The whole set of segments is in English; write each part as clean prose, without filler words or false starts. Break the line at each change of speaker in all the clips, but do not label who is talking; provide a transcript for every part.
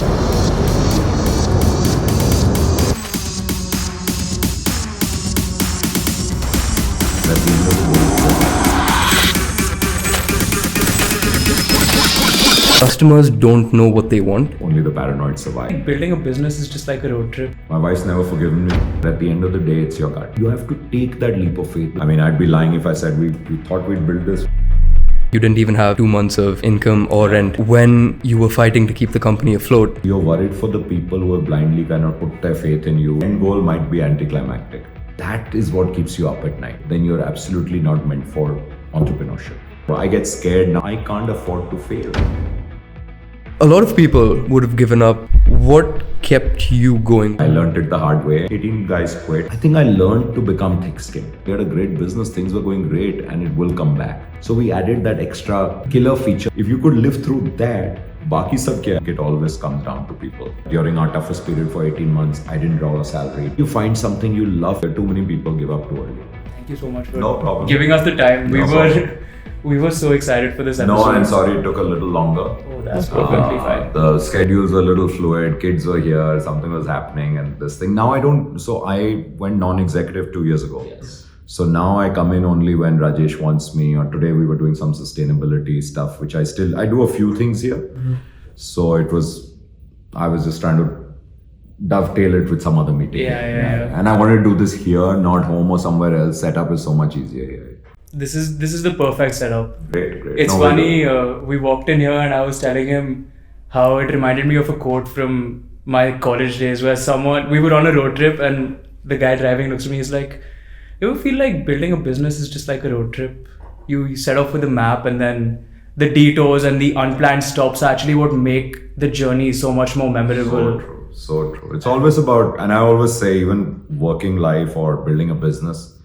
Customers don't know what they want.
Only the paranoid survive.
Building a business is just like a road trip.
My wife's never forgiven me. At the end of the day, it's your gut. You have to take that leap of faith. I mean, I'd be lying if I said we thought we'd build this.
You didn't even have 2 months of income or rent when you were fighting to keep the company afloat.
You're worried for the people who have blindly kind of put their faith in you. End goal might be anticlimactic. That is what keeps you up at night. Then you're absolutely not meant for entrepreneurship. I get scared now. I can't afford to fail.
A lot of people would have given up. What kept you going?
I learned it the hard way. 18 guys quit. I think I learned to become thick-skinned. We had a great business, things were going great, and it will come back. So we added that extra killer feature. If you could live through that, baki sab kya? It always comes down to people. During our toughest period for 18 months, I didn't draw a salary. You find something you love, too many people give up too early.
Thank you so much for
No problem.
giving us the time. We were so excited for this episode.
No, I'm sorry it took a little longer.
Oh, that's perfectly fine.
The schedules were a little fluid, kids were here, something was happening and this thing. Now I went non-executive 2 years ago.
Yes.
So now I come in only when Rajesh wants me, or today we were doing some sustainability stuff, which I do a few things here. Mm-hmm. So I was just trying to dovetail it with some other meeting.
Yeah.
And I wanted to do this here, not home or somewhere else. Setup is so much easier here.
This is the perfect setup.
Great.
It's funny, we walked in here and I was telling him how it reminded me of a quote from my college days where we were on a road trip and the guy driving looks at me, he's like, you ever feel like building a business is just like a road trip? You set off with a map and then the detours and the unplanned stops are actually what make the journey so much more memorable.
So true. It's always about, and I always say, even working life or building a business,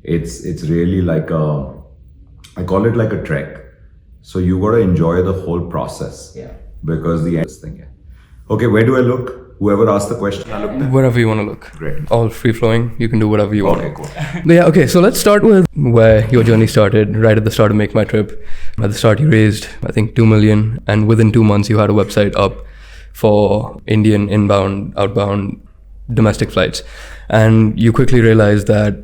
it's really like I call it like a trek. So you got to enjoy the whole process.
Yeah.
Because the end thing. Okay, where do I look? Whoever asked the question, I looked there.
Wherever you want to look.
Great.
All free flowing. You can do whatever you want.
Okay, cool.
But yeah, okay. So let's start with where your journey started. Right at the start of Make My Trip. At the start, you raised, I think, 2 million, and within 2 months, you had a website up for Indian inbound, outbound, domestic flights, and you quickly realized that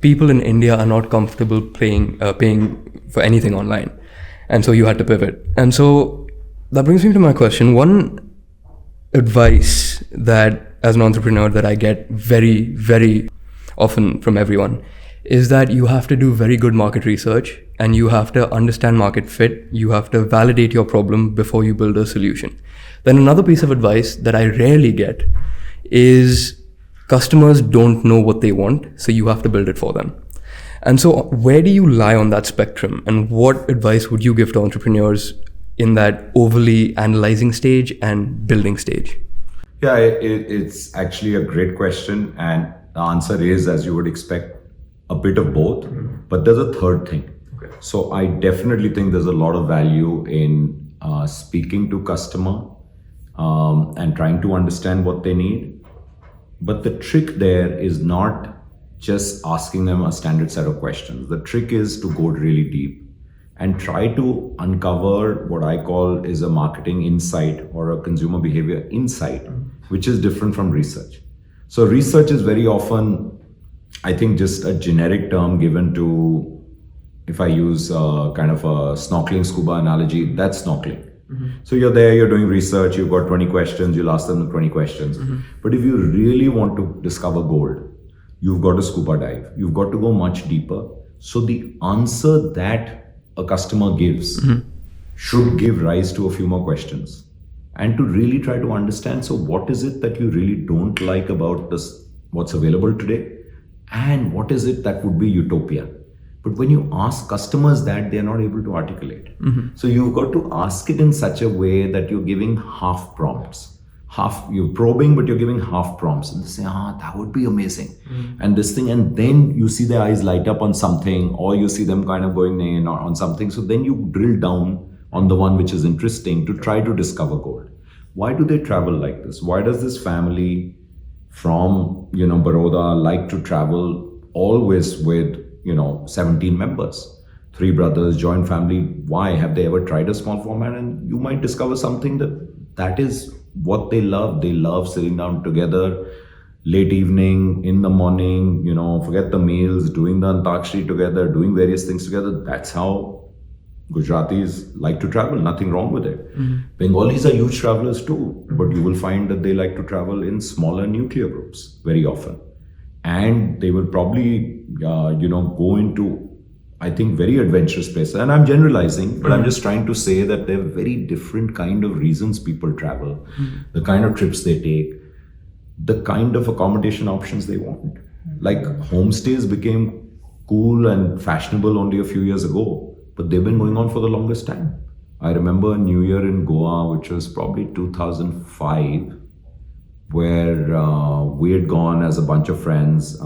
people in India are not comfortable paying for anything online, and so you had to pivot. And so that brings me to my question. One advice that, as an entrepreneur, that I get very, very often from everyone is that you have to do very good market research and you have to understand market fit. You have to validate your problem before you build a solution. Then another piece of advice that I rarely get is customers don't know what they want, so you have to build it for them. And so where do you lie on that spectrum, and what advice would you give to entrepreneurs in that overly analyzing stage and building stage?
Yeah, it's actually a great question, and the answer is, as you would expect, a bit of both, but there's a third thing. Okay. So I definitely think there's a lot of value in speaking to customer and trying to understand what they need. But the trick there is not just asking them a standard set of questions. The trick is to go really deep and try to uncover what I call is a marketing insight or a consumer behavior insight, which is different from research. So research is very often, I think, just a generic term given to, if I use kind of a snorkeling scuba analogy, that's snorkeling. Mm-hmm. So you're there, you're doing research, you've got 20 questions, you'll ask them the 20 questions. Mm-hmm. But if you really want to discover gold, you've got to scuba dive. You've got to go much deeper. So the answer that a customer gives should give rise to a few more questions. And to really try to understand, so what is it that you really don't like about this, what's available today? And what is it that would be utopia? But when you ask customers that, they're not able to articulate. Mm-hmm. So you've got to ask it in such a way that you're giving half prompts. You're probing, but you're giving half prompts. And they say, that would be amazing. Mm-hmm. And this thing, and then you see their eyes light up on something, or you see them kind of going in on something. So then you drill down on the one which is interesting to try to discover gold. Why do they travel like this? Why does this family from, Baroda like to travel always with, 17 members, 3 brothers, joint family? Why? Have they ever tried a small format? And you might discover something that is what they love sitting down together, late evening, in the morning, forget the meals, doing the Antakshari together, doing various things together. That's how Gujaratis like to travel, nothing wrong with it. Bengalis are huge travelers too, but you will find that they like to travel in smaller nuclear groups very often. And they will probably, go into, I think, very adventurous places. And I'm generalizing, but I'm just trying to say that there are very different kind of reasons people travel, the kind of trips they take, the kind of accommodation options they want. Like homestays became cool and fashionable only a few years ago, but they've been going on for the longest time. I remember a New Year in Goa, which was probably 2005, where we had gone as a bunch of friends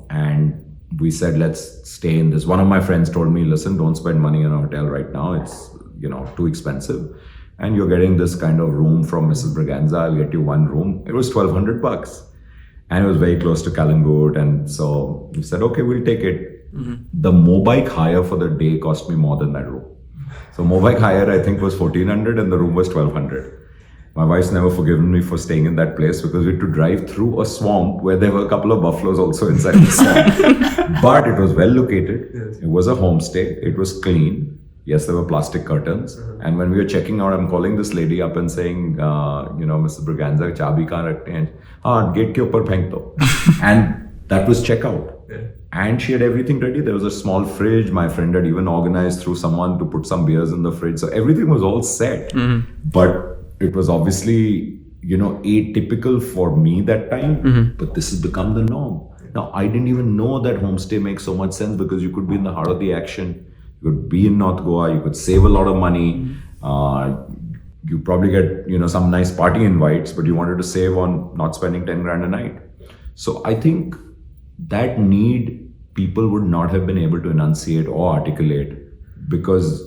and we said, let's stay in this. One of my friends told me, listen, don't spend money on a hotel right now. It's, too expensive. And you're getting this kind of room from Mrs. Braganza. I'll get you one room. It was $1,200. And it was very close to Kalangut. And so we said, okay, we'll take it. The mobike hire for the day cost me more than that room. So mobike hire, I think, was $1,400 and the room was $1,200. My wife's never forgiven me for staying in that place because we had to drive through a swamp where there were a couple of buffaloes also inside the swamp. But it was well located. Yes. It was a homestay. It was clean. Yes, there were plastic curtains. And when we were checking out, I'm calling this lady up and saying, Mr. Braganza, chabi kahan rakhte hain? Gate ke upar phenk do. And that was checkout. Yeah. And she had everything ready. There was a small fridge. My friend had even organized through someone to put some beers in the fridge. So everything was all set. But it was obviously, atypical for me that time. But this has become the norm. Now, I didn't even know that homestay makes so much sense because you could be in the heart of the action. You could be in North Goa. You could save a lot of money. You probably get, some nice party invites, but you wanted to save on not spending 10 grand a night. So I think that need people would not have been able to enunciate or articulate because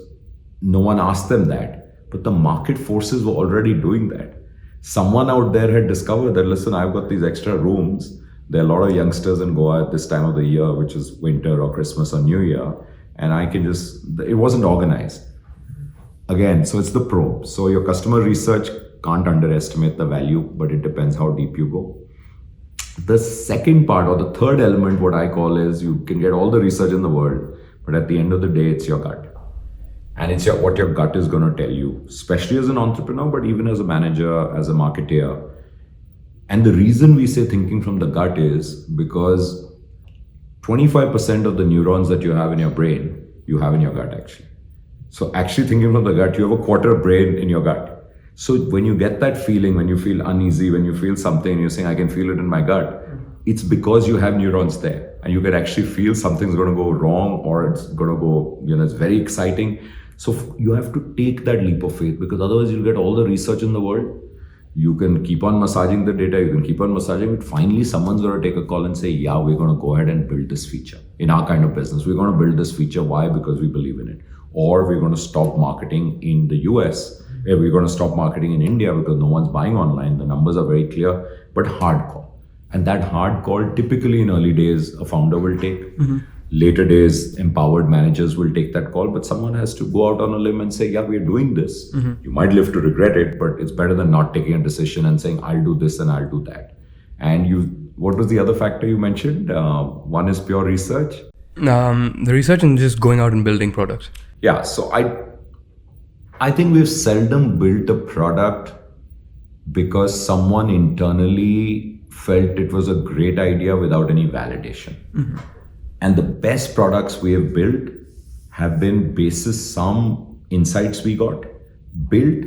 no one asked them that. But the market forces were already doing that. Someone out there had discovered that, listen, I've got these extra rooms. There are a lot of youngsters in Goa at this time of the year, which is winter or Christmas or New Year. And I can it wasn't organized. Again, so it's the probe. So your customer research can't underestimate the value, but it depends how deep you go. The second part or the third element, what I call is you can get all the research in the world, but at the end of the day, it's your gut. And it's what your gut is going to tell you, especially as an entrepreneur, but even as a manager, as a marketer. And the reason we say thinking from the gut is because 25% of the neurons that you have in your brain, you have in your gut actually. So actually thinking from the gut, you have a quarter brain in your gut. So when you get that feeling, when you feel uneasy, when you feel something, you're saying, I can feel it in my gut, it's because you have neurons there. And you can actually feel something's going to go wrong or it's going to go, it's very exciting. So you have to take that leap of faith because otherwise you'll get all the research in the world. You can keep on massaging the data, you can keep on massaging it. Finally, someone's going to take a call and say, yeah, we're going to go ahead and build this feature. In our kind of business, we're going to build this feature. Why? Because we believe in it. Or we're going to stop marketing in the US. We're going to stop marketing in India because no one's buying online. The numbers are very clear, but hard call. And that hard call, typically in early days, a founder will take. Later days, empowered managers will take that call, but someone has to go out on a limb and say, yeah, we're doing this. You might live to regret it, but it's better than not taking a decision and saying, I'll do this and I'll do that. And what was the other factor you mentioned? One is pure research.
The research and just going out and building products.
Yeah, so I think we've seldom built a product because someone internally felt it was a great idea without any validation. And the best products we have built have been basis some insights we got, built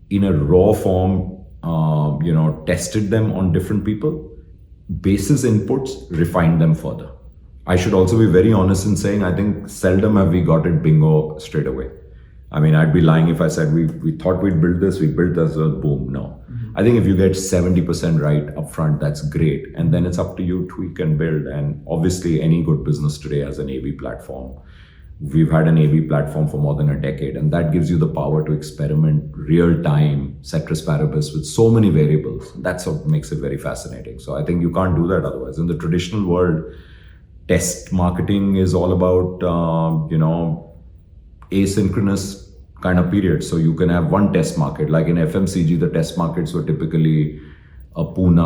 in a raw form, tested them on different people, basis inputs, refined them further. I should also be very honest in saying, I think seldom have we got it bingo straight away. I mean, I'd be lying if I said we thought we'd build this, we built this, boom, no. I think if you get 70% right upfront, that's great. And then it's up to you, tweak and build. And obviously any good business today has an A/B platform. We've had an A/B platform for more than a decade, and that gives you the power to experiment real time, ceteris paribus with so many variables. That's what makes it very fascinating. So I think you can't do that otherwise. In the traditional world, test marketing is all about, asynchronous kind of period. So you can have one test market. Like in FMCG, the test markets were typically a Pune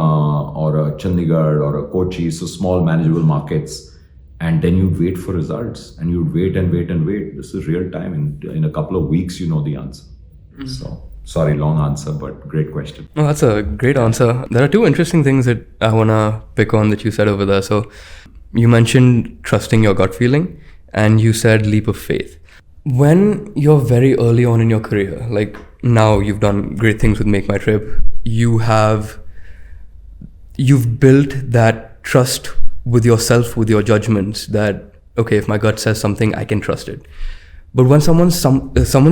or a Chandigarh or a Kochi, so small manageable markets. And then you'd wait for results, and you'd wait and wait and wait. This is real time. In a couple of weeks, you know the answer. So, sorry, long answer, but great question.
No, that's a great answer. There are two interesting things that I want to pick on that you said over there. So you mentioned trusting your gut feeling, and you said leap of faith. When you're very early on in your career, like now you've done great things with Make My Trip, you've built that trust with yourself, with your judgments, that, okay, if my gut says something, I can trust it. But when someone's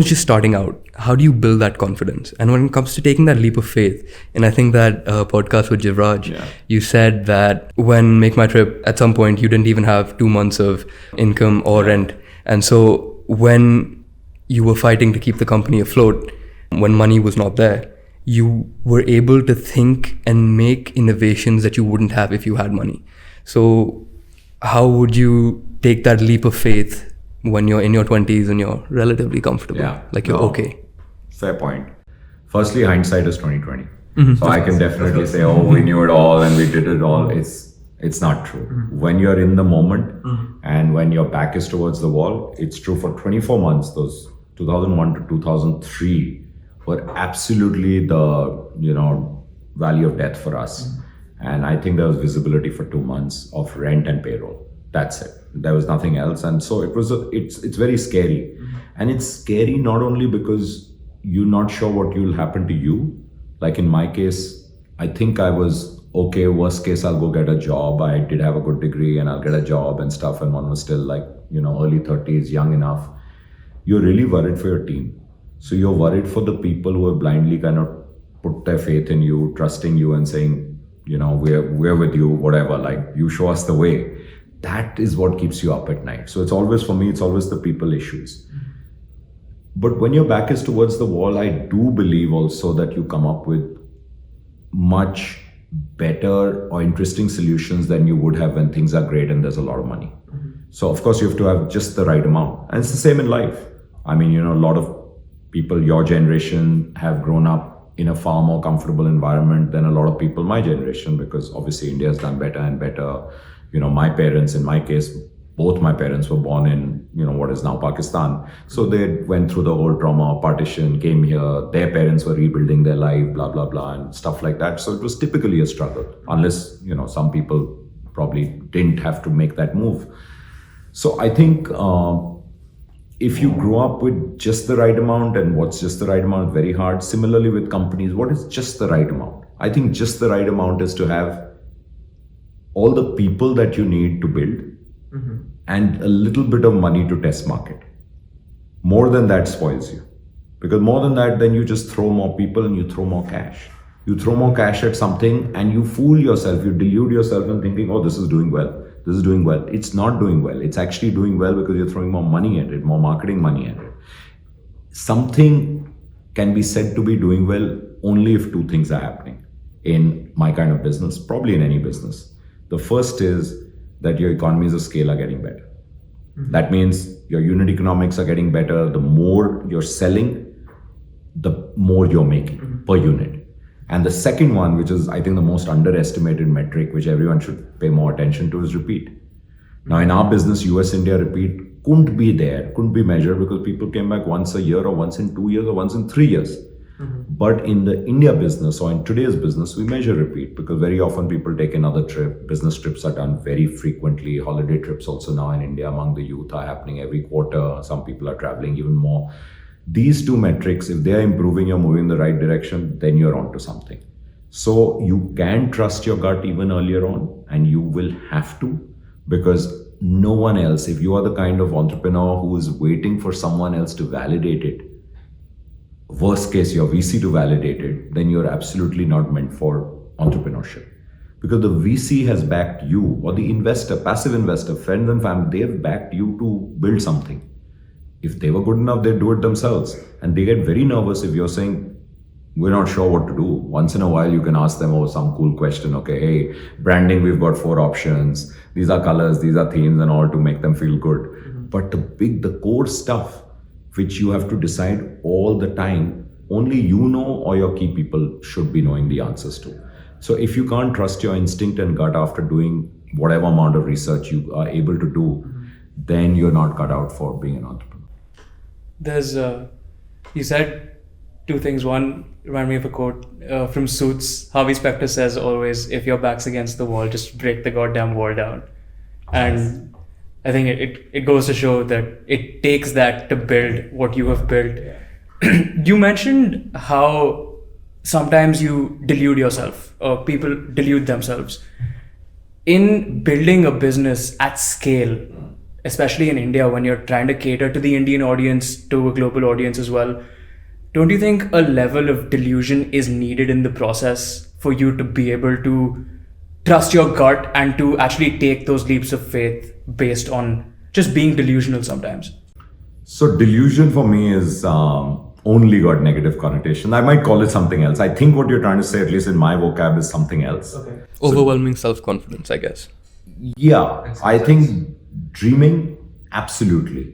just starting out, how do you build that confidence? And when it comes to taking that leap of faith, and I think that podcast with Jivraj, you said that when Make My Trip, at some point, you didn't even have 2 months of income or rent. And so when you were fighting to keep the company afloat, when money was not there, you were able to think and make innovations that you wouldn't have if you had money. So how would you take that leap of faith when you're in your 20s and you're relatively comfortable? Like you're okay.
Fair point. Firstly, hindsight is 20/20. So I can definitely say, oh, we knew it all and we did it all. It's not true. When you're in the moment and when your back is towards the wall, it's true for 24 months. Those 2001 to 2003 were absolutely the valley of death for us. And I think there was visibility for 2 months of rent and payroll. That's it. There was nothing else. And so it's very scary. And it's scary not only because you're not sure what will happen to you. Like in my case, I think I was okay. Worst case, I'll go get a job. I did have a good degree and I'll get a job and stuff. And one was still like, early 30s, young enough. You're really worried for your team. So you're worried for the people who have blindly kind of put their faith in you, trusting you and saying, we're with you, whatever, like you show us the way. That is what keeps you up at night. So it's always the people issues. But when your back is towards the wall, I do believe also that you come up with much better or interesting solutions than you would have when things are great and there's a lot of money. So of course you have to have just the right amount. And it's the same in life. I mean, a lot of people your generation have grown up in a far more comfortable environment than a lot of people my generation, because obviously India has done better and better. My parents, in my case, both my parents were born in, what is now Pakistan. So they went through the whole trauma of partition, came here, their parents were rebuilding their life, blah, blah, blah, and stuff like that. So it was typically a struggle, unless, some people probably didn't have to make that move. So I think if you grow up with just the right amount, and what's just the right amount, very hard. Similarly with companies, what is just the right amount? I think just the right amount is to have all the people that you need to build and a little bit of money to test market. More than that spoils you. Because more than that, then you just throw more people and you throw more cash. You throw more cash at something and you fool yourself, you delude yourself in thinking, oh, this is doing well. This is doing well. It's not doing well. It's actually doing well because you're throwing more money at it, more marketing money at it. Something can be said to be doing well only if two things are happening in my kind of business, probably in any business. The first is that your economies of scale are getting better. That means your unit economics are getting better. The more you're selling, the more you're making per unit. And the second one, which is I think the most underestimated metric, which everyone should pay more attention to, is repeat. Now in our business, US-India repeat couldn't be there, couldn't be measured because people came back once a year or once in 2 years or once in 3 years. But in the India business or in today's business, we measure repeat because very often people take another trip. Business trips are done very frequently. Holiday trips also now in India among the youth are happening every quarter. Some people are traveling even more. These two metrics, if they are improving, you're moving in the right direction, then you're onto something. So you can trust your gut even earlier on, and you will have to, because no one else, if you are the kind of entrepreneur who is waiting for someone else to validate it, worst case, your VC to validate it, then you're absolutely not meant for entrepreneurship. Because the VC has backed you, or the investor, passive investor, friends and family, they have backed you to build something. If they were good enough, they'd do it themselves. And they get very nervous if you're saying, we're not sure what to do. Once in a while, you can ask them, some cool question. Okay, hey, branding, we've got 4 options. These are colors, these are themes and all to make them feel good. But the core stuff, which you have to decide all the time, only you know or your key people should be knowing the answers to. So if you can't trust your instinct and gut after doing whatever amount of research you are able to do, then you're not cut out for being an entrepreneur.
There's, you said two things. One, remind me of a quote from Suits. Harvey Specter says always, if your back's against the wall, just break the goddamn wall down. And I think it goes to show that it takes that to build what you have built. You mentioned how sometimes you delude yourself, or people delude themselves. In building a business at scale, especially in India, when you're trying to cater to the Indian audience, to a global audience as well, don't you think a level of delusion is needed in the process for you to be able to trust your gut and to actually take those leaps of faith based on just being delusional sometimes?
So delusion for me is only got negative connotation. I might call it something else. I think what you're trying to say, at least in my vocab, is something else.
Okay.
Overwhelming self-confidence, I guess.
Yeah, I think dreaming, absolutely.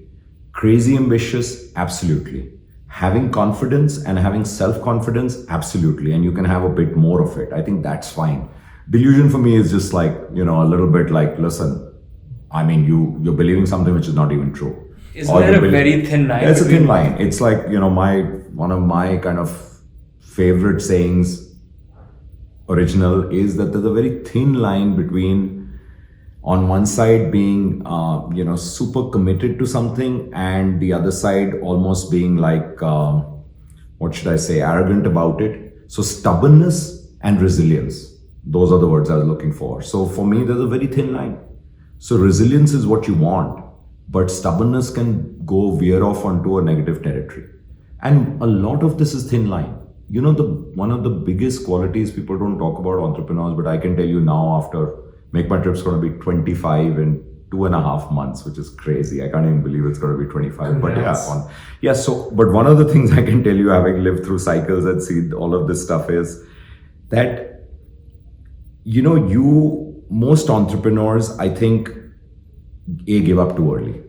Crazy ambitious, absolutely. Having confidence and having self-confidence, absolutely. And you can have a bit more of it. I think that's fine. Delusion for me is just like, a little bit like, listen, I mean, you're believing something which is not even true.
Isn't there a very thin line?
It's a thin line. It's like, one of my kind of favorite sayings, original, is that there's a very thin line between, on one side being, super committed to something, and the other side almost being like, arrogant about it. So stubbornness and resilience, those are the words I was looking for. So for me, there's a very thin line. So resilience is what you want, but stubbornness can go veer off onto a negative territory. And a lot of this is thin line. One of the biggest qualities people don't talk about entrepreneurs, but I can tell you now, after MakeMyTrip's going to be 25 in 2.5 months, which is crazy. I can't even believe it's going to be 25.
Congrats.
But one of the things I can tell you, having lived through cycles and seen all of this stuff, is that, most entrepreneurs, I think, give up too early.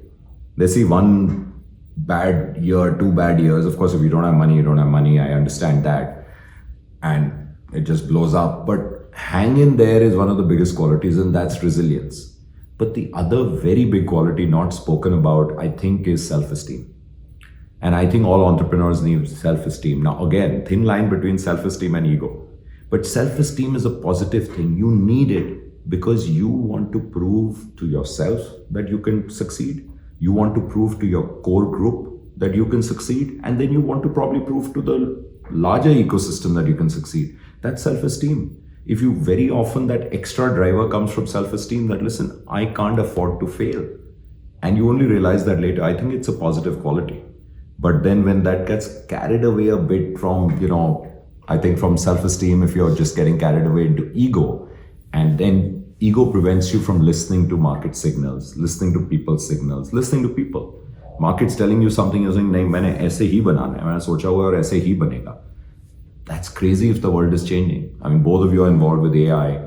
They see one bad year, 2 bad years. Of course, if you don't have money, you don't have money. I understand that. And it just blows up. But hang in there is one of the biggest qualities, and that's resilience. But the other very big quality not spoken about, I think, is self-esteem. And I think all entrepreneurs need self-esteem. Now, again, thin line between self-esteem and ego. But self-esteem is a positive thing. You need it because you want to prove to yourself that you can succeed. You want to prove to your core group that you can succeed. And then you want to probably prove to the larger ecosystem that you can succeed. That's self-esteem. If you very often, that extra driver comes from self-esteem that, listen, I can't afford to fail. And you only realize that later. I think it's a positive quality. But then when that gets carried away a bit from, I think from self-esteem, if you're just getting carried away into ego, and then ego prevents you from listening to market signals, listening to people's signals, listening to people. Market's telling you something, you're saying, nahi, maine aise hi banana hai, maine socha hua hai aur aise hi banega. That's crazy if the world is changing. I mean, both of you are involved with AI.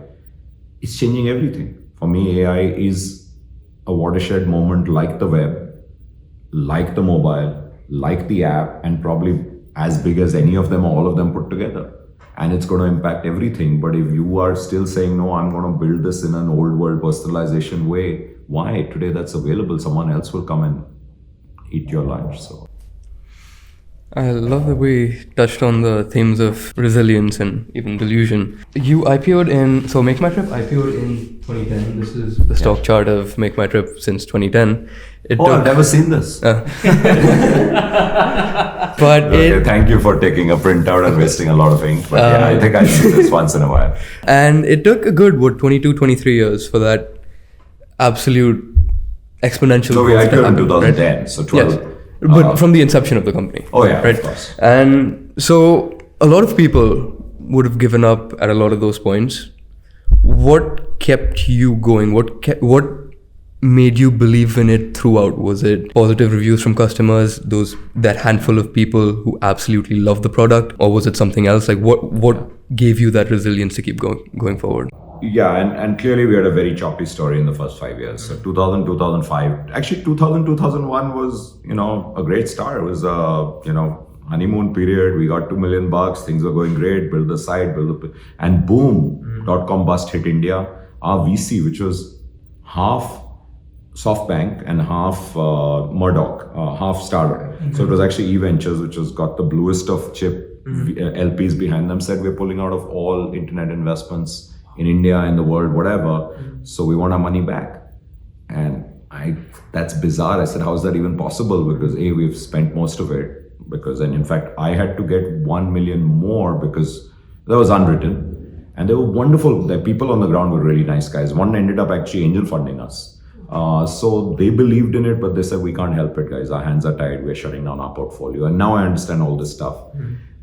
It's changing everything. For me, AI is a watershed moment, like the web, like the mobile, like the app, and probably as big as any of them or all of them put together. And it's going to impact everything. But if you are still saying, no, I'm going to build this in an old world personalization way, why? Today that's available. Someone else will come and eat your lunch. So
I love that we touched on the themes of resilience and even delusion. You IPO'd MakeMyTrip IPO'd in 2010. This is the stock chart of MakeMyTrip since 2010.
I've never seen this.
But
thank you for taking a printout and wasting a lot of ink. But I think I see this once in a while.
And it took a good, 23 years for that absolute exponential
So we
growth to
IPO'd in
happen,
2010,
right?
so 12.
Yes. But from the inception of the company.
Oh yeah,
right?
Of course.
And so a lot of people would have given up at a lot of those points. What kept you going? What made you believe in it throughout? Was it positive reviews from customers, that handful of people who absolutely love the product, or was it something else? Like what gave you that resilience to keep going forward?
Yeah, and clearly we had a very choppy story in the first 5 years. So 2000, 2005, actually 2000, 2001 was, a great start. It was, honeymoon period. We got $2 million. Things were going great. Build the site, and boom, .com bust hit India. Our VC, which was half SoftBank and half Murdoch, half startup. So it was actually E-Ventures, which has got the bluest of chip LPs behind them, said we're pulling out of all internet investments in India, in the world, whatever. So we want our money back. And that's bizarre. I said, how is that even possible? Because we've spent most of it. And in fact, I had to get 1 million more because that was unwritten. And they were wonderful. The people on the ground were really nice guys. One ended up actually angel funding us. So they believed in it, but they said, we can't help it, guys. Our hands are tied. We're shutting down our portfolio. And now I understand all this stuff.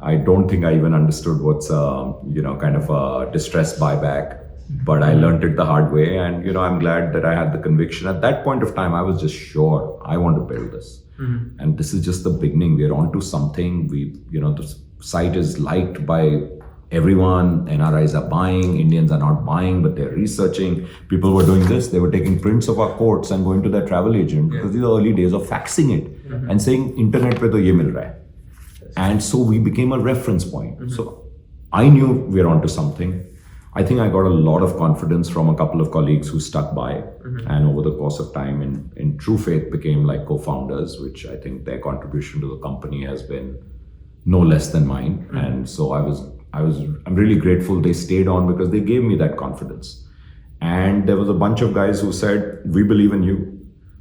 I don't think I even understood what's, kind of a distressed buyback, but I learned it the hard way. And, I'm glad that I had the conviction. At that point of time, I was just sure I want to build this. And this is just the beginning. We're onto something. The site is liked by everyone. NRIs are buying, Indians are not buying, but they're researching. People were doing this. They were taking prints of our quotes and going to their travel agent because these are early days of faxing it and saying, internet pe to ye mil raha hai. And so we became a reference point. So I knew we're onto something. I think I got a lot of confidence from a couple of colleagues who stuck by and over the course of time in true faith became like co-founders, which I think their contribution to the company has been no less than mine. And so I'm really grateful they stayed on because they gave me that confidence. And there was a bunch of guys who said, we believe in you.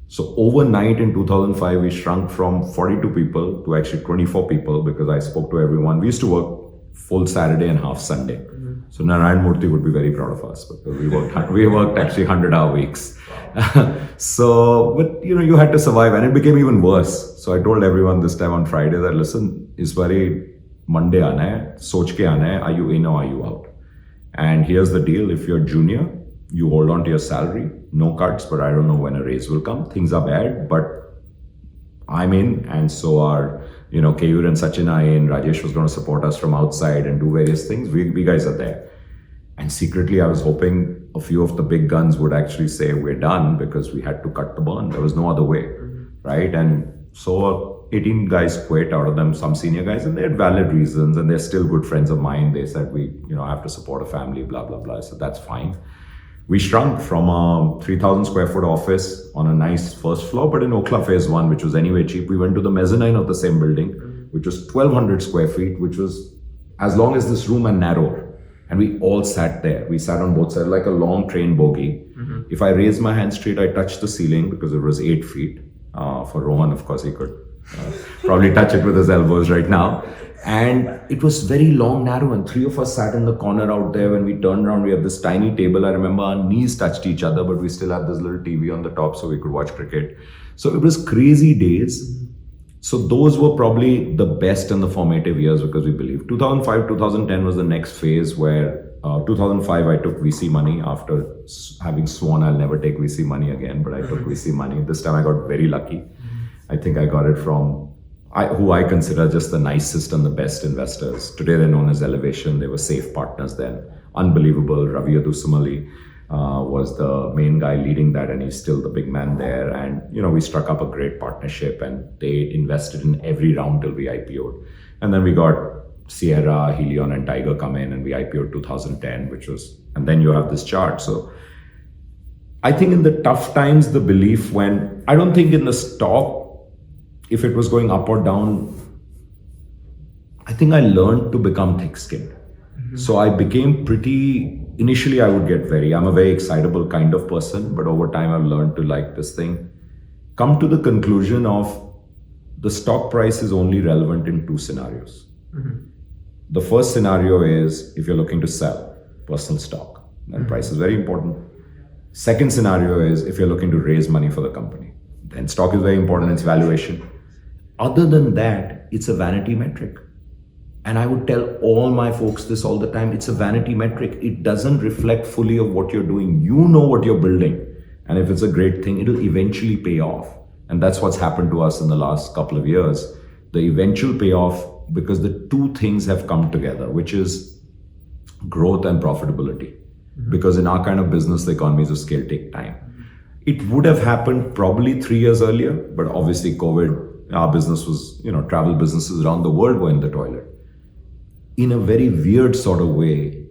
So overnight in 2005, we shrunk from 42 people to actually 24 people because I spoke to everyone. We used to work full Saturday and half Sunday. So Narayan Murthy would be very proud of us because we worked actually 100-hour weeks. But you had to survive and it became even worse. So I told everyone this time on Friday that, listen, is very Monday aana hai, soch ke aana hai, are you in or are you out? And here's the deal, if you're junior, you hold on to your salary, no cuts, but I don't know when a raise will come. Things are bad, but I'm in, and so are, Keyur and Sachin are in. Rajesh was going to support us from outside and do various things. We guys are there. And secretly, I was hoping a few of the big guns would actually say, we're done, because we had to cut the burn. There was no other way, right? And so 18 guys quit, out of them some senior guys, and they had valid reasons, and they're still good friends of mine. They said, I have to support a family, blah, blah, blah. So that's fine. We shrunk from a 3,000 square foot office on a nice first floor, but in Okhla phase 1, which was anyway cheap, we went to the mezzanine of the same building, which was 1,200 square feet, which was as long as this room and narrower. And we all sat there. We sat on both sides like a long train bogie. If I raised my hand straight, I touched the ceiling because it was 8 feet. For Rohan, of course, he could probably touch it with his elbows right now. And it was very long, narrow, and 3 of us sat in the corner out there. When we turned around, we had this tiny table. I remember our knees touched each other, but we still had this little TV on the top so we could watch cricket. So it was crazy days. So those were probably the best and the formative years because we believed. 2005, 2010 was the next phase where 2005 I took VC money after having sworn I'll never take VC money again, but I took VC money. This time I got very lucky. I think I got it from who I consider just the nicest and the best investors. Today they're known as Elevation. They were safe partners then. Unbelievable. Ravi Adusumali was the main guy leading that, and he's still the big man there. And we struck up a great partnership, and they invested in every round till we IPO'd. And then we got Sierra, Helion, and Tiger come in, and we IPO'd 2010, and then you have this chart. So I think in the tough times, the belief I don't think in the stock, if it was going up or down, I think I learned to become thick-skinned. So I became initially I would get I'm a very excitable kind of person, but over time I've learned to like this thing. Come to the conclusion of the stock price is only relevant in 2 scenarios. The first scenario is if you're looking to sell personal stock, then price is very important. Second scenario is if you're looking to raise money for the company, then stock is very important, it's valuation. Other than that, it's a vanity metric. And I would tell all my folks this all the time, it's a vanity metric. It doesn't reflect fully of what you're doing. You know what you're building. And if it's a great thing, it'll eventually pay off. And that's what's happened to us in the last couple of years. The eventual payoff, because the 2 things have come together, which is growth and profitability. because in our kind of business, the economies of scale take time. It would have happened probably 3 years earlier, but obviously COVID, our business was, travel businesses around the world were in the toilet. In a very weird sort of way,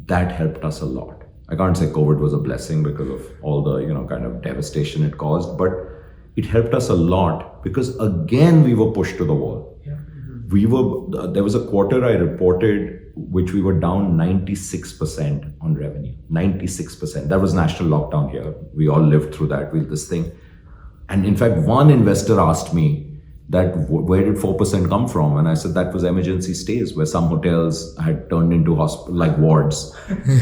that helped us a lot. I can't say COVID was a blessing because of all the, kind of devastation it caused, but it helped us a lot because again, we were pushed to the wall.
Yeah.
There was a quarter I reported which we were down 96% on revenue. 96%. That was national lockdown here. We all lived through that with this thing. And in fact, one investor asked me that where did 4% come from? And I said that was emergency stays where some hotels had turned into wards.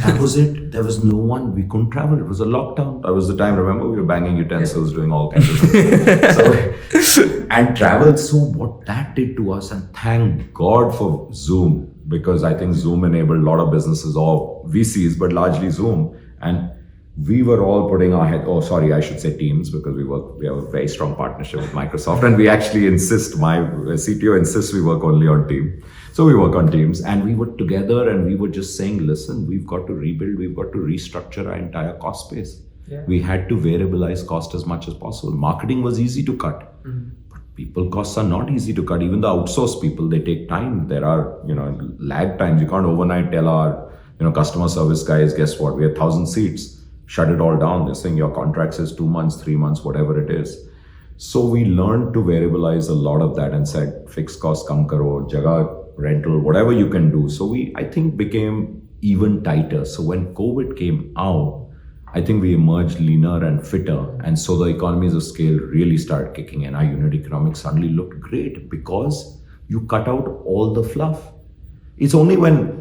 That was it. There was no one. We couldn't travel. It was a lockdown. That was the time, remember, we were banging utensils, doing all kinds of things. And travel. So what that did to us, and thank God for Zoom, because I think Zoom enabled a lot of businesses, or VCs, but largely Zoom. And we were all putting our head, I should say teams, because we have a very strong partnership with Microsoft, and we actually insist, my CTO insists we work only on team. So we work on teams, and we were together and we were just saying, listen, we've got to rebuild, we've got to restructure our entire cost base. Yeah. We had to variabilize cost as much as possible. Marketing was easy to cut. Mm-hmm. People costs are not easy to cut. Even the outsourced people, they take time. There are, lag times. You can't overnight tell our, customer service guys, guess what? We have 1,000 seats. Shut it all down. This thing, your contract says 2 months, 3 months, whatever it is. So we learned to variabilize a lot of that and said, fixed costs, kam karo, jaga, rental, whatever you can do. So we, I think, became even tighter. So when COVID came out, I think we emerged leaner and fitter. And so the economies of scale really started kicking in. Our unit economics suddenly looked great because you cut out all the fluff. It's only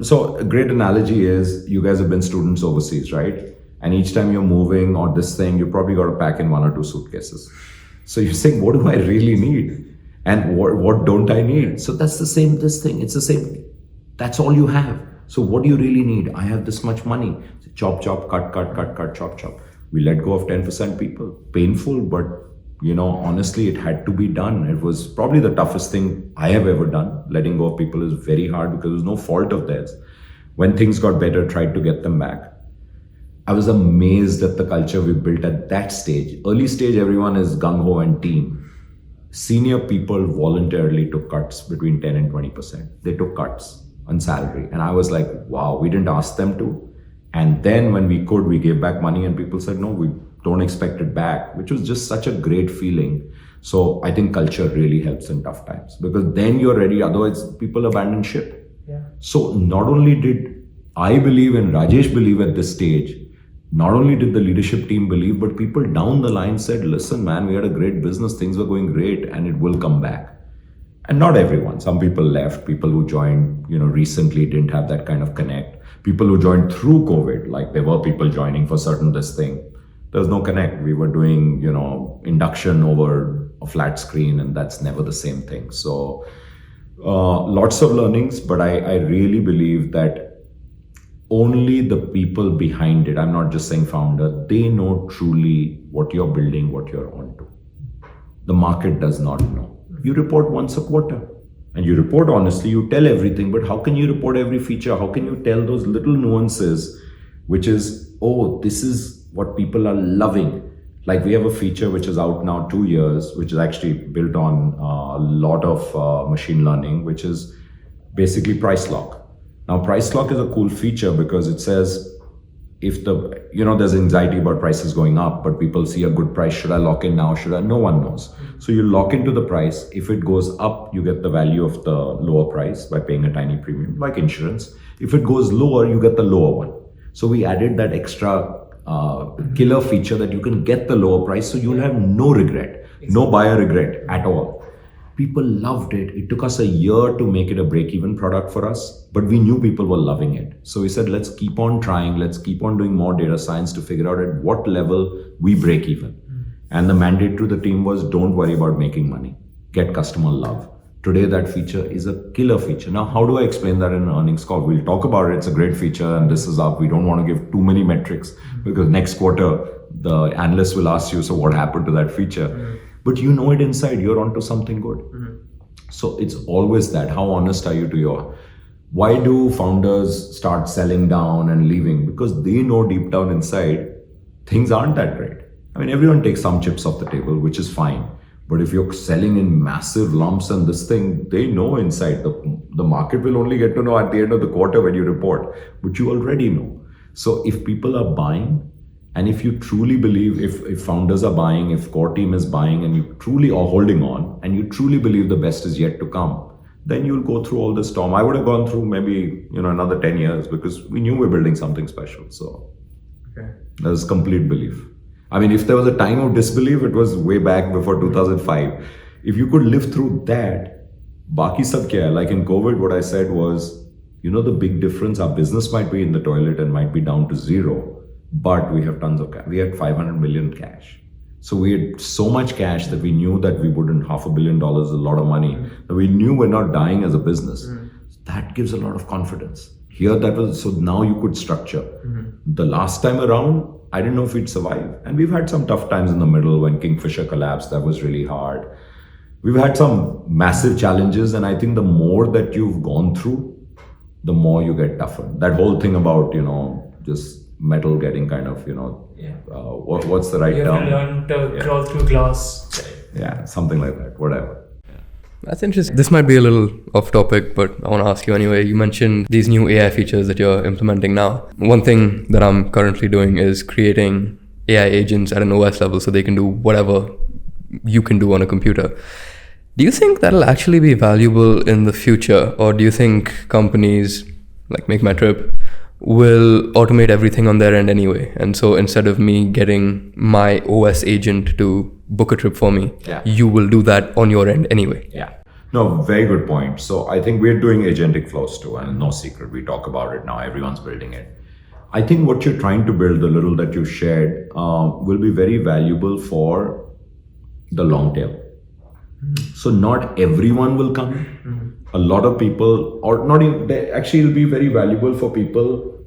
so a great analogy is, you guys have been students overseas, right? And each time you're moving or this thing, you probably got to pack in 1 or 2 suitcases. So you're saying, what do I really need? And what don't I need? So that's the same, this thing, it's the same. That's all you have. So what do you really need? I have this much money. Chop, chop, cut, chop, chop. We let go of 10% people. Painful, but honestly, it had to be done. It was probably the toughest thing I have ever done. Letting go of people is very hard because there's no fault of theirs. When things got better, tried to get them back. I was amazed at the culture we built at that stage. Early stage, everyone is gung-ho and team. Senior people voluntarily took cuts between 10 and 20%. They took cuts on salary. And I was like, wow, we didn't ask them to. And then when we could, we gave back money and people said, no, we don't expect it back, which was just such a great feeling. So I think culture really helps in tough times because then you're ready. Otherwise, people abandon ship. Yeah. So not only did I believe and Rajesh believe at this stage, not only did the leadership team believe, but people down the line said, listen, man, we had a great business. Things were going great and it will come back. And not everyone. Some people left. People who joined, recently didn't have that kind of connect. People who joined through COVID, like there were people joining for certain this thing. There's no connect. We were doing, induction over a flat screen and that's never the same thing. So lots of learnings, but I really believe that only the people behind it, I'm not just saying founder, they know truly what you're building, what you're onto. The market does not know. You report once a quarter and you report honestly, you tell everything, but how can you report every feature? How can you tell those little nuances, which is, oh, this is what people are loving. Like we have a feature which is out now 2 years, which is actually built on a lot of machine learning, which is basically price lock. Now, price lock is a cool feature because it says if there's anxiety about prices going up, but people see a good price. Should I lock in now? No one knows. So you lock into the price. If it goes up, you get the value of the lower price by paying a tiny premium, like insurance. If it goes lower, you get the lower one. So we added that extra killer feature that you can get the lower price. So you'll have no regret, no buyer regret at all. People loved it. It took us a year to make it a break-even product for us, but we knew people were loving it. So we said, let's keep on trying. Let's keep on doing more data science to figure out at what level we break even. And the mandate to the team was, don't worry about making money. Get customer love. Today, that feature is a killer feature. Now, how do I explain that in an earnings call? We'll talk about it. It's a great feature and this is up. We don't want to give too many metrics because next quarter, the analyst will ask you, so what happened to that feature? But you know it inside, you're onto something good. So it's always that. How honest are you to your Why do founders start selling down and leaving? Because they know deep down inside, things aren't that great. I mean, everyone takes some chips off the table, which is fine. But if you're selling in massive lumps and this thing, they know inside the market will only get to know at the end of the quarter when you report, but you already know. So if people are buying, and if you truly believe, if founders are buying, if core team is buying, and you truly are holding on, and you truly believe the best is yet to come, then you'll go through all this storm. I would have gone through maybe another 10 years because we knew we're building something special. So there's complete belief. I mean, if there was a time of disbelief, it was way back before 2005. If you could live through that, baki sab kya hai? Like in COVID, what I said was, the big difference, our business might be in the toilet and might be down to zero, but we have tons of cash. We had 500 million cash. So we had so much cash that we knew that we wouldn't, $500 million is a lot of money. We knew we're not dying as a business. That gives a lot of confidence. Here, so now you could structure. The last time around, I didn't know if we'd survive. And we've had some tough times in the middle when Kingfisher collapsed. That was really hard. We've had some massive challenges. And I think the more that you've gone through, the more you get tougher. That whole thing about, just metal getting kind of, what's the right term?
You have to learn to crawl through glass.
Yeah, something like that, whatever.
That's interesting. This might be a little off topic, but I want to ask you anyway. You mentioned these new AI features that you're implementing now. One thing that I'm currently doing is creating AI agents at an OS level so they can do whatever you can do on a computer. Do you think that'll actually be valuable in the future? Or do you think companies like MakeMyTrip will automate everything on their end anyway? And so instead of me getting my OS agent to book a trip for me, you will do that on your end anyway.
Yeah. No, very good point. So I think we're doing agentic flows too, and no secret. We talk about it now. Everyone's building it. I think what you're trying to build, the little that you shared, will be very valuable for the long tail. So not everyone will come. A lot of people, or not even, actually it'll be very valuable for people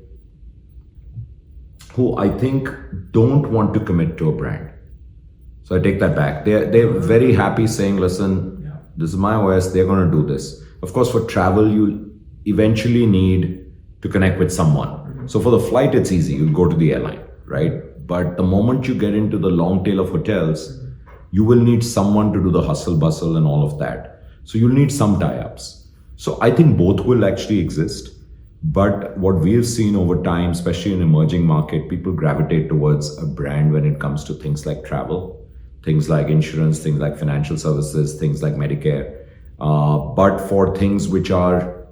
who I think don't want to commit to a brand. So I take that back. They're very happy saying, listen, this is my OS, they're going to do this. Of course, for travel, you eventually need to connect with someone. So for the flight, it's easy. You'll go to the airline, right? But the moment you get into the long tail of hotels, you will need someone to do the hustle bustle and all of that. So you'll need some tie-ups. So I think both will actually exist. But what we've seen over time, especially in emerging market, people gravitate towards a brand when it comes to things like travel, things like insurance, things like financial services, things like Medicare. But for things which are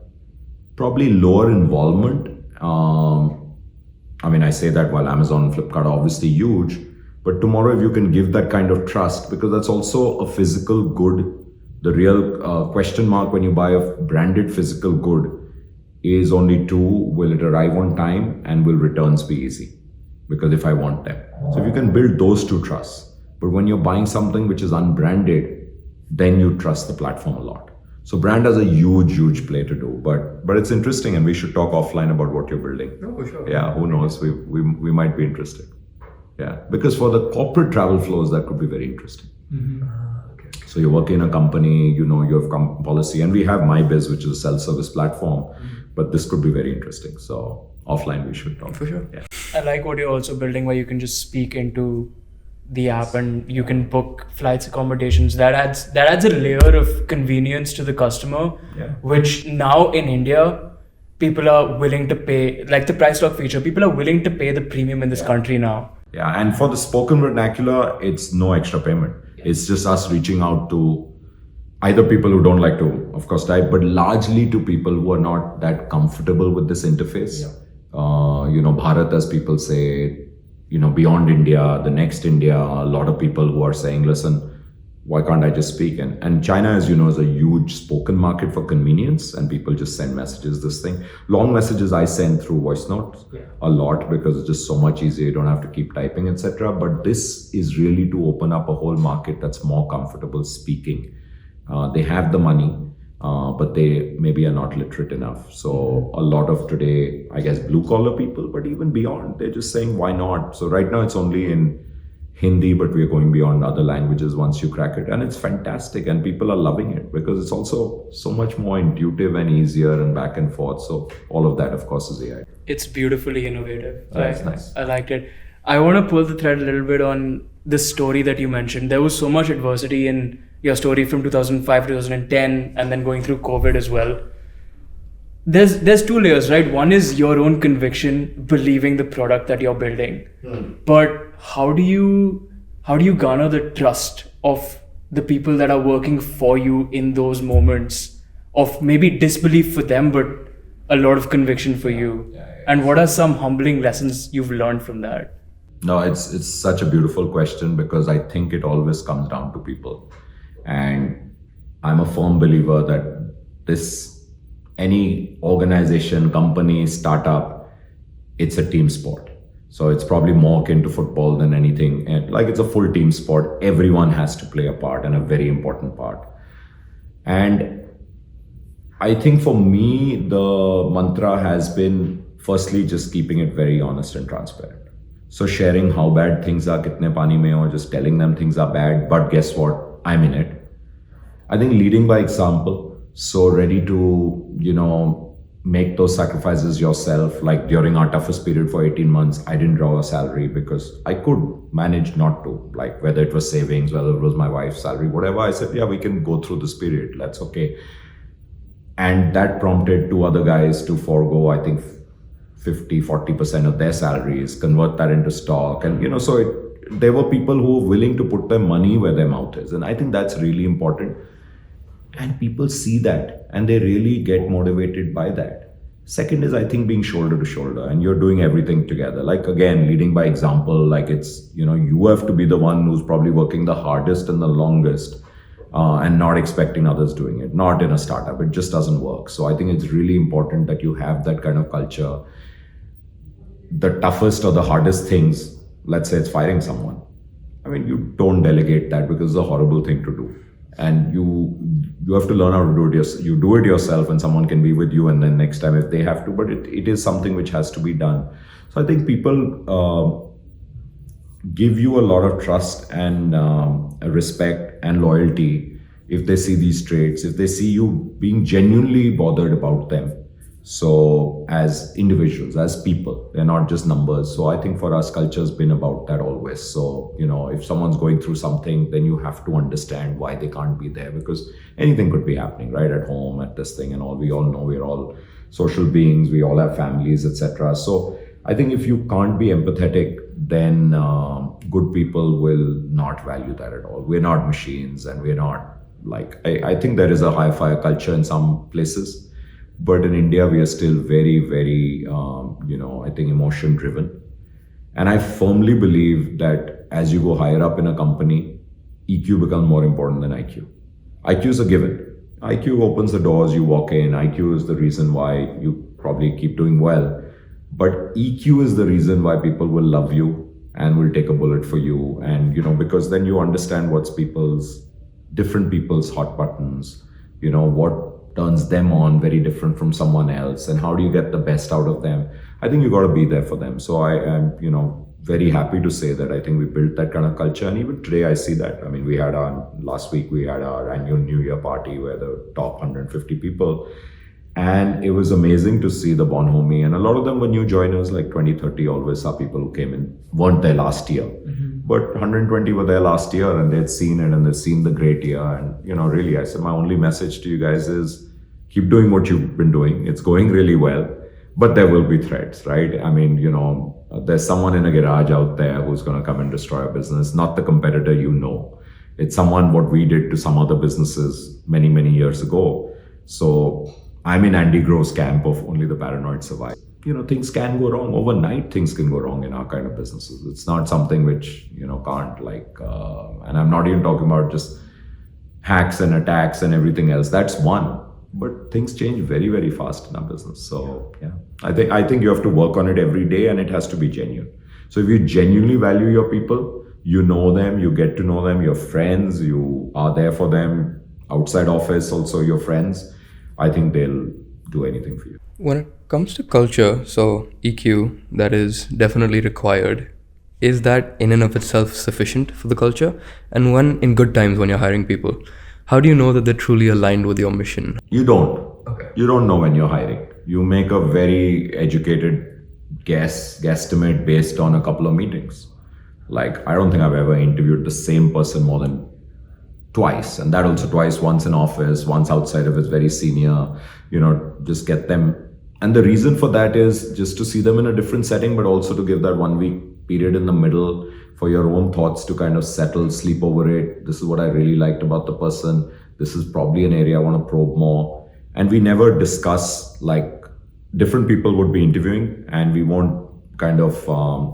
probably lower involvement, I mean, I say that while Amazon and Flipkart are obviously huge, but tomorrow if you can give that kind of trust, because that's also a physical good, the real question mark when you buy a branded physical good is only two, will it arrive on time and will returns be easy? Because if I want them. So if you can build those two trusts, but when you're buying something which is unbranded, then you trust the platform a lot. So brand has a huge play to do, but it's interesting, and we should talk offline about what you're building.
No, for sure.
Yeah, who knows? We might be interested. Yeah, because for the corporate travel flows, that could be very interesting.
Okay.
So you work in a company, you have policy, and we have MyBiz, which is a self-service platform, but this could be very interesting. So offline, we should talk.
For sure.
Yeah.
I like what you're also building, where you can just speak into the app and you can book flights, accommodations. That adds a layer of convenience to the customer, which now in India, people are willing to pay, like the price lock feature, people are willing to pay the premium in this country now.
Yeah, and for the spoken vernacular, it's no extra payment. It's just us reaching out to either people who don't like to, of course, type, but largely to people who are not that comfortable with this interface. Bharat, as people say, beyond India, the next India, a lot of people who are saying, listen, why can't I just speak? And China, as you know, is a huge spoken market for convenience, and people just send messages, this thing. Long messages I send through voice notes a lot because it's just so much easier. You don't have to keep typing, etc. But this is really to open up a whole market that's more comfortable speaking. They have the money, but they maybe are not literate enough. So a lot of today, I guess, blue collar people, but even beyond, they're just saying, why not? So right now it's only in Hindi, but we are going beyond other languages once you crack it. And it's fantastic, and people are loving it because it's also so much more intuitive and easier and back and forth. So all of that, of course, is AI.
It's beautifully innovative.
That's nice.
I liked it. I want to pull the thread a little bit on the story that you mentioned. There was so much adversity in your story from 2005 2010, and then going through COVID as well. There's two layers, right? One is your own conviction, believing the product that you're building. But how do you garner the trust of the people that are working for you in those moments of maybe disbelief for them, but a lot of conviction for you? And what are some humbling lessons you've learned from that?
No, it's such a beautiful question because I think it always comes down to people. And I'm a firm believer that any organization, company, startup, it's a team sport. So it's probably more akin to football than anything. And like it's a full team sport. Everyone has to play a part, and a very important part. And I think for me, the mantra has been firstly just keeping it very honest and transparent. So sharing how bad things are, kitne pani mein, or just telling them things are bad, but guess what? I'm in it. I think leading by example. So ready to, make those sacrifices yourself. Like during our toughest period for 18 months, I didn't draw a salary because I could manage not to, like whether it was savings, whether it was my wife's salary, whatever. I said, yeah, we can go through this period. That's okay. And that prompted two other guys to forego, I think, 40% of their salaries, convert that into stock. And, there were people who were willing to put their money where their mouth is. And I think that's really important. And people see that and they really get motivated by that. Second is, I think, being shoulder to shoulder, and you're doing everything together. Like, again, leading by example, like it's, you have to be the one who's probably working the hardest and the longest and not expecting others doing it. Not in a startup. It just doesn't work. So I think it's really important that you have that kind of culture. The toughest or the hardest things, let's say it's firing someone. I mean, you don't delegate that because it's a horrible thing to do. And you have to learn how to do it. You do it yourself, and someone can be with you, and then next time if they have to. But it is something which has to be done. So I think people give you a lot of trust and respect and loyalty if they see these traits, if they see you being genuinely bothered about them. So as individuals, as people, they're not just numbers. So I think for us, culture's been about that always. So, if someone's going through something, then you have to understand why they can't be there, because anything could be happening, right? At home, at this thing and all. We all know we're all social beings. We all have families, etc. So I think if you can't be empathetic, then good people will not value that at all. We're not machines, and we're not I think there is a high fire culture in some places. But in India, we are still very, very, I think emotion driven. And I firmly believe that as you go higher up in a company, EQ becomes more important than IQ. IQ is a given. IQ opens the doors, you walk in. IQ is the reason why you probably keep doing well. But EQ is the reason why people will love you and will take a bullet for you. And, because then you understand what's different people's hot buttons, what turns them on very different from someone else, and how do you get the best out of them. I think you got to be there for them. So I am very happy to say that I think we built that kind of culture, and even today I see that. I mean, last week we had our annual New Year party where the top 150 people, and it was amazing to see the bonhomie, and a lot of them were new joiners, like 20-30 always are people who came in, weren't there last year. But 120 were there last year, and they'd seen it, and they'd seen the great year. And, really, I said, my only message to you guys is keep doing what you've been doing. It's going really well, but there will be threats, right? I mean, there's someone in a garage out there who's going to come and destroy a business, not the competitor It's someone what we did to some other businesses many, many years ago. So I'm in Andy Grove's camp of only the paranoid survive. Things can go wrong overnight. Things can go wrong in our kind of businesses. It's not something which, can't and I'm not even talking about just hacks and attacks and everything else. That's one. But things change very, very fast in our business. So yeah, I think you have to work on it every day, and it has to be genuine. So if you genuinely value your people, you know them, you get to know them, your friends, you are there for them outside office, also your friends, I think they'll do anything for you.
When it comes to culture, so EQ, that is definitely required. is that in and of itself sufficient for the culture? And when, in good times when you're hiring people, how do you know that they're truly aligned with your mission?
You don't.
Okay.
You don't know when you're hiring. You make a very educated guesstimate based on a couple of meetings. Like, I don't think I've ever interviewed the same person more than twice, and that also twice, once in office, once outside of his very senior, just get them. And the reason for that is just to see them in a different setting, but also to give that 1 week period in the middle for your own thoughts to kind of settle, sleep over it. This is what I really liked about the person. This is probably an area I want to probe more. And we never discuss, like, different people would be interviewing, and we won't kind of,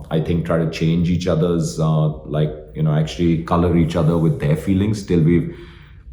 I think, try to change each other's, actually color each other with their feelings till we've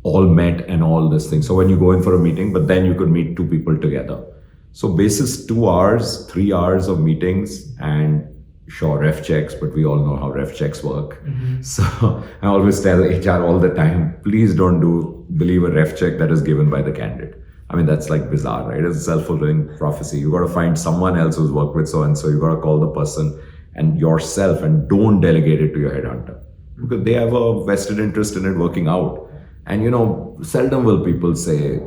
all met and all this thing. So when you go in for a meeting, but then you could meet two people together. So basis 2 hours, 3 hours of meetings, and sure, ref checks, but we all know how ref checks work.
Mm-hmm.
So I always tell HR all the time, please don't believe a ref check that is given by the candidate. I mean, that's like bizarre, right? It's a self-fulfilling prophecy. You got to find someone else who's worked with so-and-so. You got to call the person and yourself, and don't delegate it to your headhunter, because they have a vested interest in it working out. And, seldom will people say,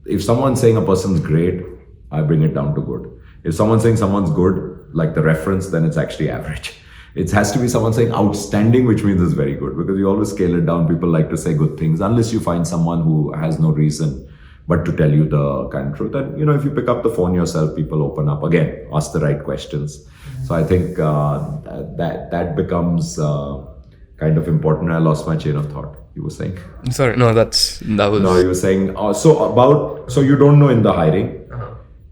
if someone's saying a person's great, I bring it down to good. If someone's saying someone's good, like the reference, then it's actually average. It has to be someone saying outstanding, which means it's very good, because you always scale it down. People like to say good things, unless you find someone who has no reason but to tell you the kind of truth. And, if you pick up the phone yourself, people open up. Again, ask the right questions. Mm-hmm. So I think that becomes kind of important. I lost my chain of thought. You were saying?
Sorry, no, that was...
No, you were saying, so you don't know in the hiring,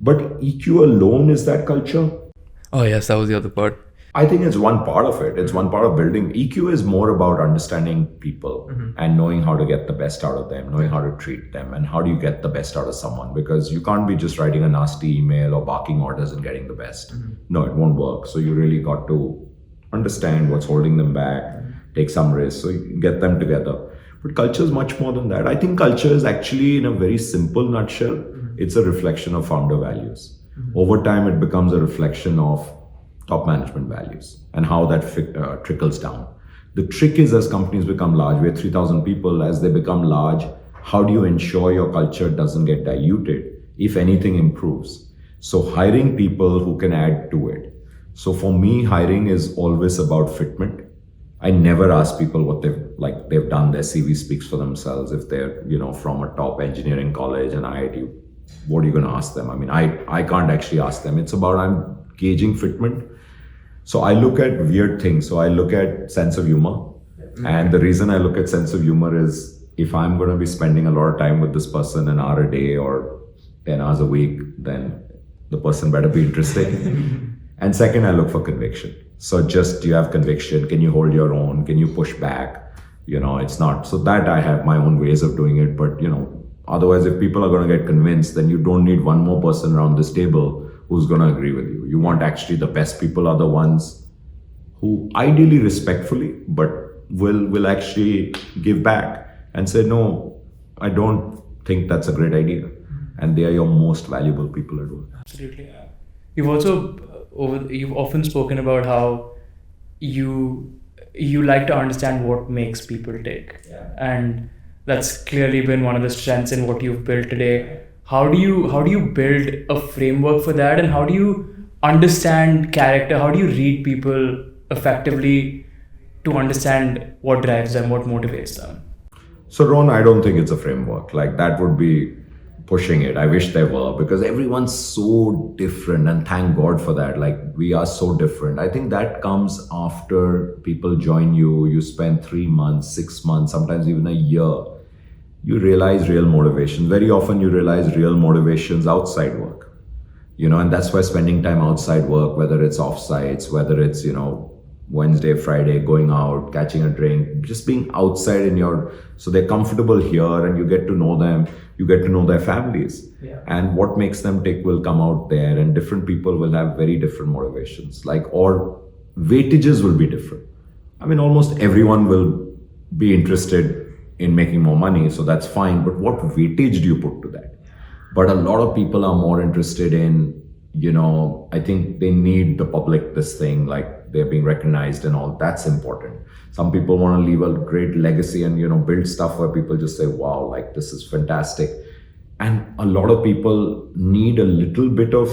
but EQ alone is that culture?
Oh yes, that was the other part.
I think it's one part of it. It's one part of building. EQ is more about understanding people and knowing how to get the best out of them, knowing how to treat them, and how do you get the best out of someone, because you can't be just writing a nasty email or barking orders and getting the best. No, it won't work. So you really got to understand what's holding them back, take some risks, so you can get them together. But culture is much more than that. I think culture is actually, in a very simple nutshell, it's a reflection of founder values. Over time, it becomes a reflection of top management values and how that trickles down. The trick is, as companies become large, we have 3,000 people, as they become large, how do you ensure your culture doesn't get diluted? If anything, improves. So hiring people who can add to it. So for me, hiring is always about fitment. I never ask people what they've done. Their CV speaks for themselves. If they're, from a top engineering college and IIT, what are you going to ask them? I mean, I can't actually ask them. It's about, I'm gauging fitment. So I look at weird things. So I look at sense of humor. And the reason I look at sense of humor is, if I'm going to be spending a lot of time with this person, an hour a day or 10 hours a week, then the person better be interesting. And second, I look for conviction. So just, do you have conviction? Can you hold your own? Can you push back? It's not. So that I have my own ways of doing it. But, otherwise, if people are going to get convinced, then you don't need one more person around this table who's going to agree with you. You want actually the best people are the ones who, ideally respectfully, but will actually give back and say, no, I don't think that's a great idea. And they are your most valuable people at work.
Absolutely. You've often spoken about how you like to understand what makes people tick. Yeah. And that's clearly been one of the strengths in what you've built today. How do you build a framework for that, and how do you understand character? How do you read people effectively to understand what drives them, what motivates them?
So Ron, I don't think it's a framework. Like, that would be pushing it. I wish there were, because everyone's so different, and thank God for that. Like, we are so different. I think that comes after people join you. You spend 3 months, 6 months, sometimes even a year. You realize real motivation. Very often you realize real motivations outside work, and that's why spending time outside work, whether it's offsites, whether it's, Wednesday, Friday, going out, catching a drink, just being outside so they're comfortable here, and you get to know them, you get to know their families. Yeah. And what makes them tick will come out there, and different people will have very different motivations, or weightages will be different. I mean, almost everyone will be interested in making more money, so that's fine, but what weightage do you put to that? But a lot of people are more interested in, I think they need the public, this thing, like they're being recognized and all. That's important. Some people want to leave a great legacy and, build stuff where people just say, wow, like this is fantastic. And a lot of people need a little bit of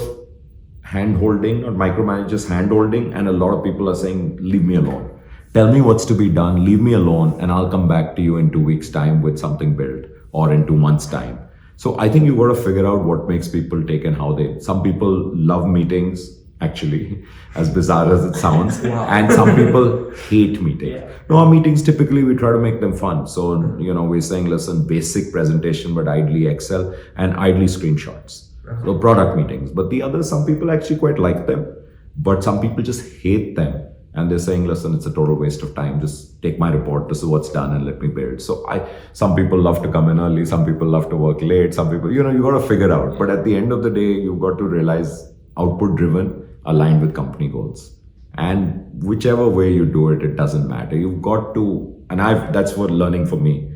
hand holding or micromanagers hand holding. And a lot of people are saying, leave me alone. Tell me what's to be done, leave me alone, and I'll come back to you in 2 weeks' time with something built, or in 2 months' time. So I think you got to figure out what makes people take and how some people love meetings, actually, as bizarre as it sounds, and some people hate meetings. No, our meetings, typically we try to make them fun. So, we're saying, listen, basic presentation, but ideally Excel and ideally screenshots. So product meetings. But the others, some people actually quite like them, but some people just hate them. And they're saying, listen, it's a total waste of time. Just take my report. This is what's done and let me build. So some people love to come in early. Some people love to work late. Some people, you got to figure out. But at the end of the day, you've got to realize output driven, aligned with company goals. And whichever way you do it, it doesn't matter. You've got to, and that's what learning for me.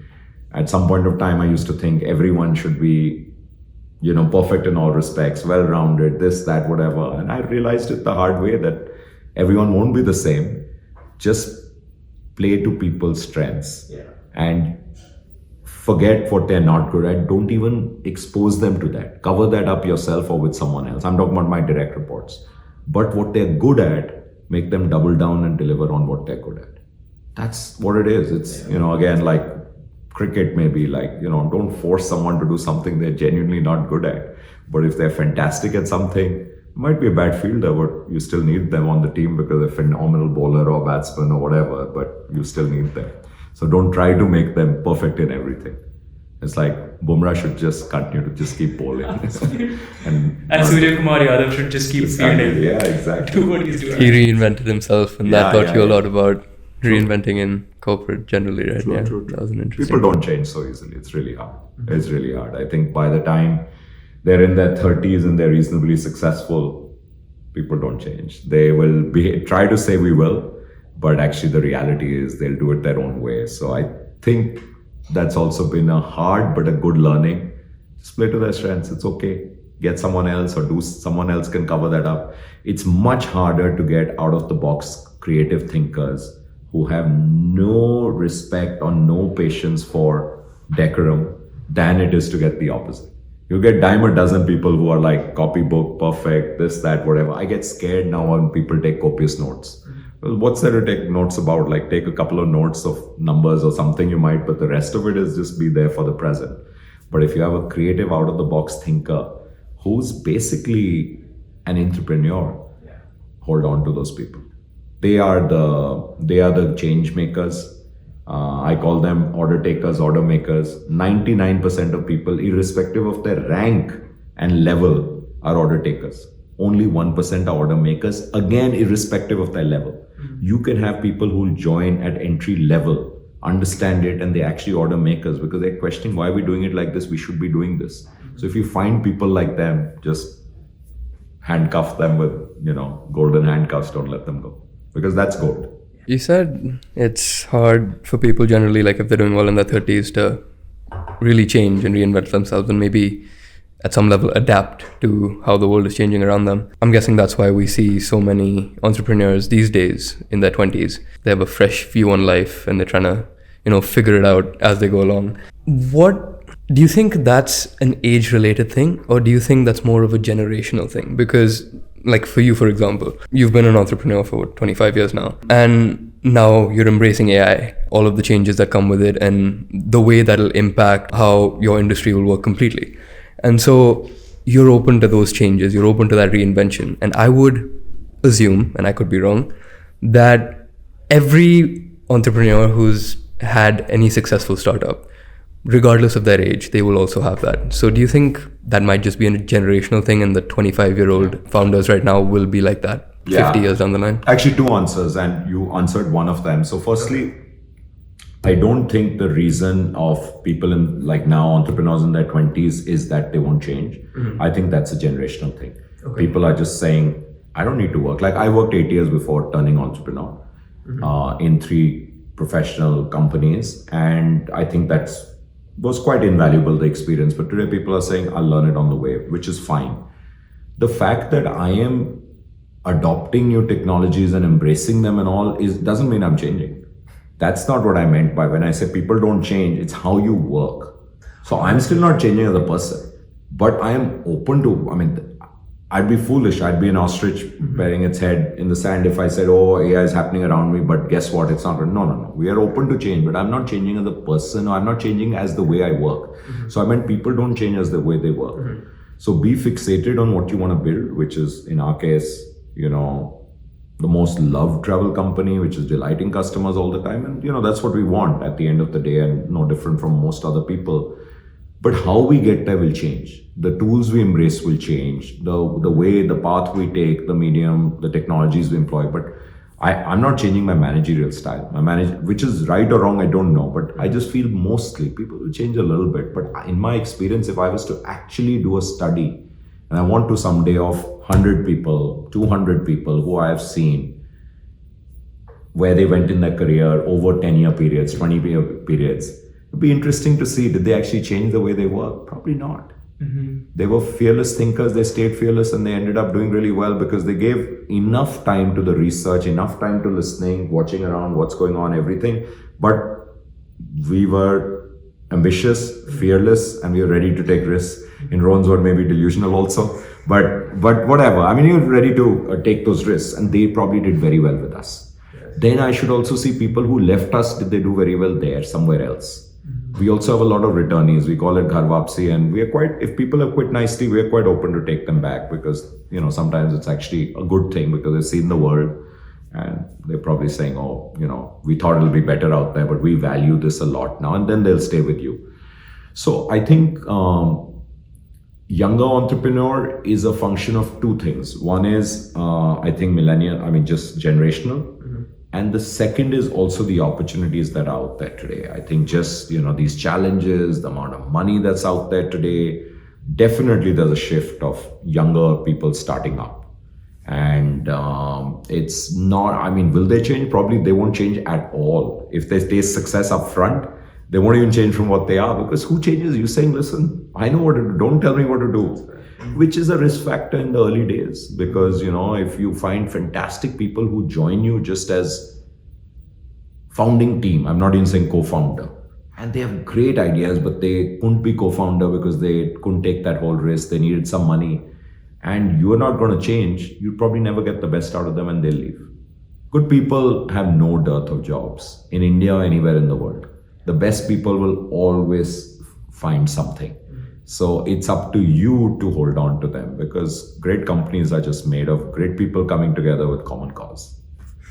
At some point of time, I used to think everyone should be, perfect in all respects, well-rounded, this, that, whatever. And I realized it the hard way that everyone won't be the same. Just play to people's strengths and forget what they're not good at. Don't even expose them to that. Cover that up yourself or with someone else. I'm talking about my direct reports. But what they're good at, make them double down and deliver on what they're good at. That's what it is. It's, again, like cricket maybe, like, don't force someone to do something they're genuinely not good at. But if they're fantastic at something, might be a bad fielder, but you still need them on the team because they're a phenomenal bowler or batsman or whatever, but you still need them. So don't try to make them perfect in everything. It's like Bumrah should just continue to just keep bowling. and
Surya Kumar Yadav should just keep fielding.
Yeah, exactly.
Do what he's doing.
He reinvented himself, and that taught you a lot about reinventing in corporate generally, right?
True.
That was an interesting.
People don't change so easily. It's really hard. It's really hard. I think by the time they're in their 30s and they're reasonably successful, people don't change. They will try to say we will, but actually the reality is they'll do it their own way. So I think that's also been a hard but a good learning. Just play to their strengths. It's okay. Get someone else or someone else can cover that up. It's much harder to get out of the box creative thinkers who have no respect or no patience for decorum than it is to get the opposite. You get dime a dozen people who are like copybook, perfect, this, that, whatever. I get scared now when people take copious notes. Well, what's there to take notes about? Like take a couple of notes of numbers or something you might, but the rest of it is just be there for the present. But if you have a creative out of the box thinker who's basically an entrepreneur, hold on to those people. They are the change makers. I call them order takers, order makers. 99% of people, irrespective of their rank and level, are order takers. Only 1% are order makers, again, irrespective of their level. You can have people who join at entry level, understand it, and they actually order makers because they're questioning why are we doing it like this? We should be doing this. So if you find people like them, just handcuff them with, golden handcuffs, don't let them go. Because that's gold.
You said it's hard for people generally, like if they're doing well in their 30s, to really change and reinvent themselves and maybe at some level adapt to how the world is changing around them. I'm guessing that's why we see so many entrepreneurs these days in their 20s. They have a fresh view on life and they're trying to, figure it out as they go along. What do you think that's an age-related thing, or do you think that's more of a generational thing? Because like for you, for example, you've been an entrepreneur for 25 years now, and now you're embracing AI, all of the changes that come with it and the way that'll impact how your industry will work completely. And so you're open to those changes, you're open to that reinvention. And I would assume, and I could be wrong, that every entrepreneur who's had any successful startup, regardless of their age, they will also have that. So do you think that might just be a generational thing and the 25-year-old founders right now will be like that 50 years down the line?
Actually, two answers, and you answered one of them. So firstly, I don't think the reason of people in like now entrepreneurs in their 20s is that they won't change. I think that's a generational thing. People are just saying, I don't need to work. Like I worked 8 years before turning entrepreneur in 3 professional companies. And I think was quite invaluable, the experience. But today people are saying, I'll learn it on the way, which is fine. the fact that I am adopting new technologies and embracing them and all doesn't mean I'm changing. That's not what I meant by when I say people don't change, it's how you work. So I'm still not changing as a person, but I am open to, I mean, I'd be foolish. I'd be an ostrich burying its head in the sand if I said, oh, AI is happening around me, but guess what? It's not. No. We are open to change, but I'm not changing as a person, or I'm not changing as the way I work. So I meant people don't change as the way they work. So be fixated on what you want to build, which is, in our case, the most loved travel company, which is delighting customers all the time. And, that's what we want at the end of the day, and no different from most other people. But how we get there will change. The tools we embrace will change. The way, the path we take, the medium, the technologies we employ. But I'm not changing my managerial style. Which is right or wrong, I don't know. But I just feel mostly people will change a little bit. But in my experience, if I was to actually do a study, and I want to someday of 100 people, 200 people who I have seen, where they went in their career over 10-year periods, 20-year periods, it'd be interesting to see, did they actually change the way they work? Probably not. They were fearless thinkers, they stayed fearless, and they ended up doing really well because they gave enough time to the research, enough time to listening, watching around, what's going on, everything. But we were ambitious, fearless, and we were ready to take risks. In Ron's word, maybe delusional also. But whatever. I mean, you're ready to take those risks, and they probably did very well with us. Then I should also see people who left us, did they do very well there, somewhere else? We also have a lot of returnees. We call it Ghar Wapsi, and we are quite, if people have quit nicely, we are quite open to take them back because, sometimes it's actually a good thing because they've seen the world and they're probably saying, oh, we thought it'll be better out there, but we value this a lot now, and then they'll stay with you. So I think younger entrepreneur is a function of two things. One is, I think just generational. And the second is also the opportunities that are out there today. I think just, these challenges, the amount of money that's out there today, definitely there's a shift of younger people starting up. And it's not, will they change? Probably they won't change at all. If they taste success up front, they won't even change from what they are, because who changes? You saying, listen, I know what to do, don't tell me what to do. Which is a risk factor in the early days, because if you find fantastic people who join you just as founding team, I'm not even saying co-founder, and they have great ideas, but they couldn't be co-founder because they couldn't take that whole risk, they needed some money, and you're not going to change, you'll probably never get the best out of them and they'll leave. Good people have no dearth of jobs in India or anywhere in the world. The best people will always find something. So it's up to you to hold on to them, because great companies are just made of great people coming together with common cause.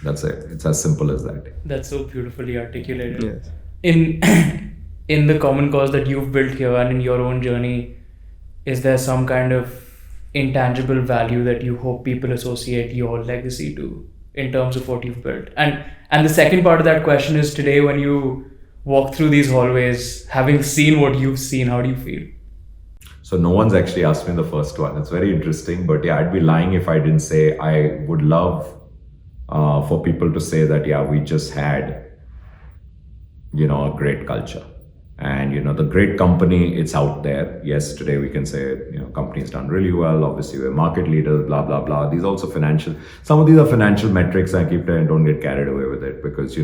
That's it. It's as simple as that.
That's so beautifully articulated.
Yes.
In the common cause that you've built here and in your own journey, is there some kind of intangible value that you hope people associate your legacy to in terms of what you've built? And the second part of that question is, today when you walk through these hallways, having seen what you've seen, how do you feel?
So no one's actually asked me the first one. It's very interesting, but yeah, I'd be lying if I didn't say I would love for people to say that, yeah, we just had, a great culture. And, the great company, it's out there. Yes, today we can say, company's done really well. Obviously, we're market leaders, blah, blah, blah. These also some of these are financial metrics. I keep saying, don't get carried away with it, because,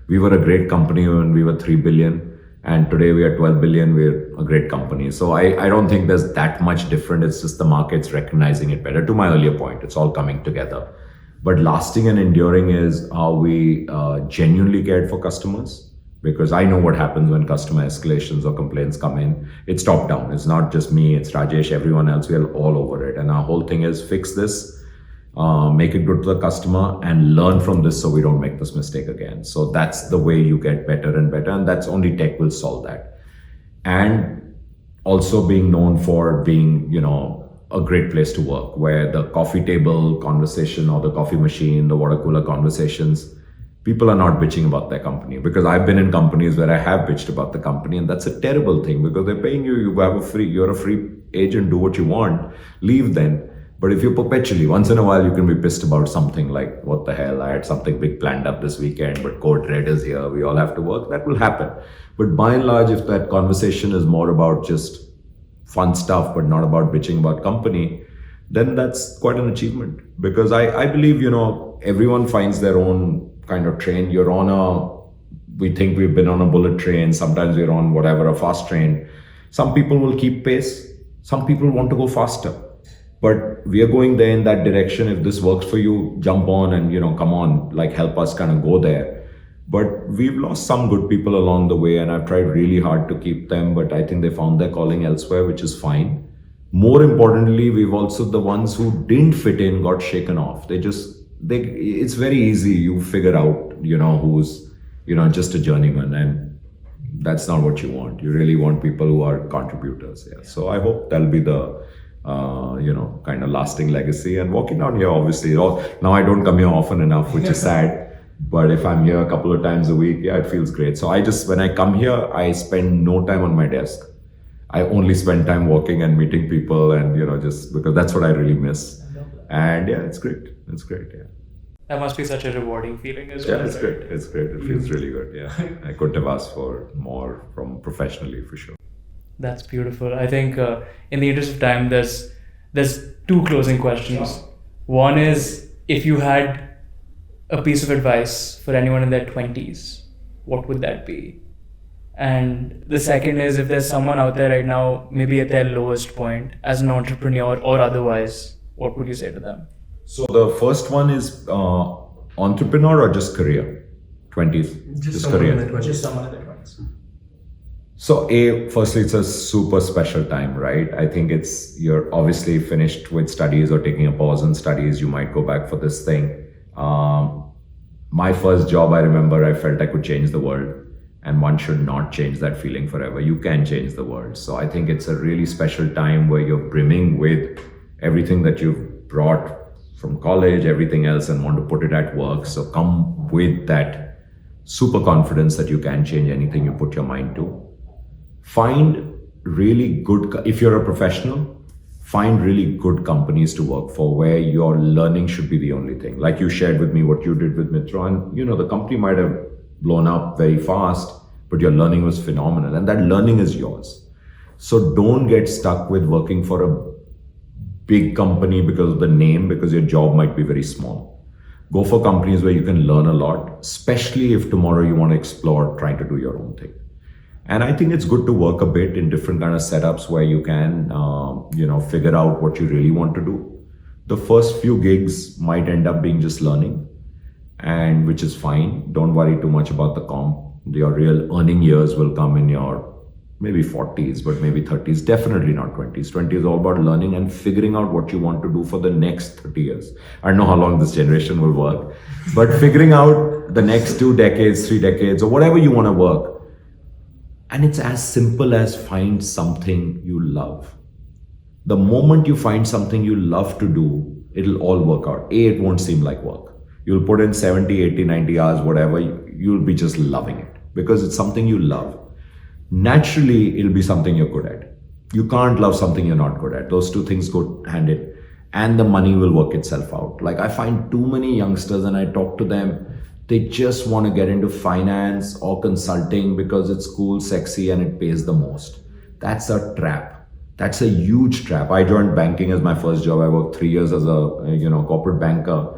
we were a great company when we were 3 billion. And today we are 12 billion, we're a great company. So I don't think there's that much different. It's just the market's recognizing it better. To my earlier point, it's all coming together. But lasting and enduring is how we genuinely cared for customers. Because I know what happens when customer escalations or complaints come in. It's top down. It's not just me, it's Rajesh, everyone else. We're all over it. And our whole thing is fix this, make it good to the customer, and learn from this so we don't make this mistake again. So that's the way you get better and better, and that's only tech will solve that. And also being known for being, a great place to work, where the coffee table conversation or the coffee machine, the water cooler conversations, people are not bitching about their company. Because I've been in companies where I have bitched about the company, and that's a terrible thing, because they're paying you, you're a free agent, do what you want, leave then. But if you perpetually, once in a while, you can be pissed about something like, what the hell, I had something big planned up this weekend, but code red is here, we all have to work, that will happen. But by and large, if that conversation is more about just fun stuff, but not about bitching about company, then that's quite an achievement. Because I believe, everyone finds their own kind of train. We think we've been on a bullet train. Sometimes we're on whatever, a fast train. Some people will keep pace. Some people want to go faster. But we are going there in that direction. If this works for you, jump on and, come on, like help us kind of go there. But we've lost some good people along the way, and I've tried really hard to keep them, but I think they found their calling elsewhere, which is fine. More importantly, we've also, the ones who didn't fit in got shaken off. It's very easy. You figure out, who's, just a journeyman, and that's not what you want. You really want people who are contributors. Yeah. So I hope that'll be the, kind of lasting legacy. And walking down here, obviously, now I don't come here often enough, which is sad. But if I'm here a couple of times a week, yeah, it feels great. So when I come here, I spend no time on my desk. I only spend time walking and meeting people, and, just because that's what I really miss. And yeah, it's great. It's great. Yeah.
That must be such a rewarding feeling as
well.
Yeah,
it's great. It's great. It feels really good. Yeah. I couldn't have asked for more from professionally, for sure.
That's beautiful. I think in the interest of time, there's two closing questions. Sure. One is, if you had a piece of advice for anyone in their 20s, what would that be? And the second is, if there's someone out there right now, maybe at their lowest point as an entrepreneur or otherwise, what would you say to them?
So the first one is entrepreneur or just career? 20s?
Just
career.
Just someone in their 20s.
So firstly, it's a super special time, right? I think you're obviously finished with studies or taking a pause in studies. You might go back for this thing. My first job, I remember, I felt I could change the world, and one should not change that feeling forever. You can change the world. So I think it's a really special time where you're brimming with everything that you've brought from college, everything else, and want to put it at work. So come with that super confidence that you can change anything you put your mind to. Find really good, if you're a professional, find really good companies to work for where your learning should be the only thing. Like you shared with me what you did with Mitra, and the company might have blown up very fast, but your learning was phenomenal, and that learning is yours. So don't get stuck with working for a big company because of the name, because your job might be very small. Go for companies where you can learn a lot, especially if tomorrow you want to explore trying to do your own thing. And I think it's good to work a bit in different kind of setups where you can, figure out what you really want to do. The first few gigs might end up being just learning, and which is fine. Don't worry too much about the comp. Your real earning years will come in your maybe 40s, but maybe 30s, definitely not 20s. 20 is all about learning and figuring out what you want to do for the next 30 years. I don't know how long this generation will work, but figuring out the next 2 decades, 3 decades, or whatever you want to work. And it's as simple as find something you love. The moment you find something you love to do, it'll all work out. It won't seem like work. You'll put in 70, 80, 90 hours, whatever, you'll be just loving it because it's something you love. Naturally, it'll be something you're good at. You can't love something you're not good at. Those two things go hand in, and the money will work itself out. Like I find too many youngsters and I talk to them, they just want to get into finance or consulting because it's cool, sexy, and it pays the most. That's a trap. That's a huge trap. I joined banking as my first job. I worked 3 years as a corporate banker.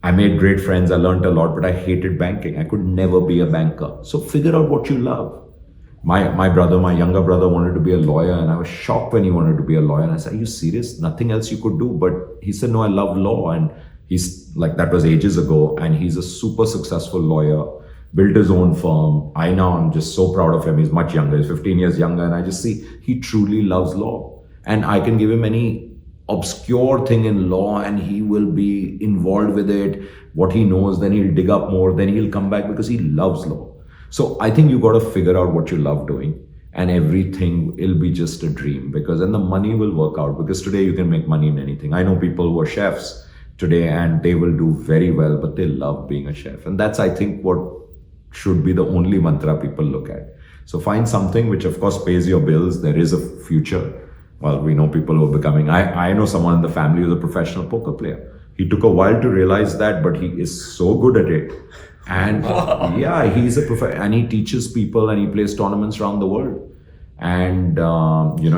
I made great friends. I learned a lot, but I hated banking. I could never be a banker. So figure out what you love. My younger brother wanted to be a lawyer, and I was shocked when he wanted to be a lawyer. And I said, "Are you serious? Nothing else you could do?" But he said, "No, I love law." And he's like, that was ages ago, and he's a super successful lawyer, built his own firm. I'm just so proud of him. He's much younger, he's 15 years younger, and I just see he truly loves law. And I can give him any obscure thing in law and he will be involved with it, what he knows, then he'll dig up more, then he'll come back because he loves law. So I think you got to figure out what you love doing, and everything will be just a dream, because then the money will work out, because today you can make money in anything. I know people who are chefs today and they will do very well, but they love being a chef. And that's, I think, what should be the only mantra people look at. So find something which of course pays your bills. There is a future. Well, we know people who are becoming, I know someone in the family who's a professional poker player. He took a while to realize that, but he is so good at it. And yeah, he's a and he teaches people and he plays tournaments around the world. And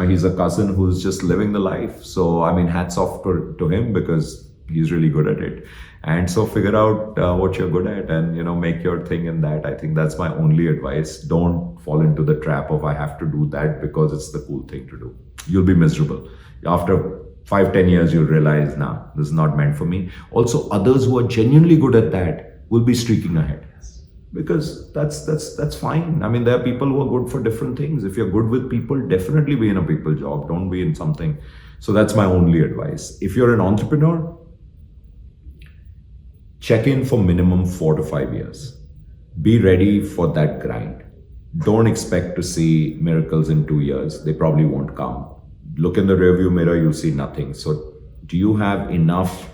he's a cousin who's just living the life. So I mean, hats off to him, because he's really good at it. And so figure out what you're good at, and make your thing in that. I think that's my only advice. Don't fall into the trap of I have to do that because it's the cool thing to do. You'll be miserable. After 5-10 years, you'll realize, nah, this is not meant for me. Also, others who are genuinely good at that will be streaking ahead. Because that's fine. I mean, there are people who are good for different things. If you're good with people, definitely be in a people job. Don't be in something. So that's my only advice. If you're an entrepreneur, check in for minimum 4 to 5 years. Be ready for that grind. Don't expect to see miracles in 2 years. They probably won't come. Look in the rearview mirror, you'll see nothing. So do you have enough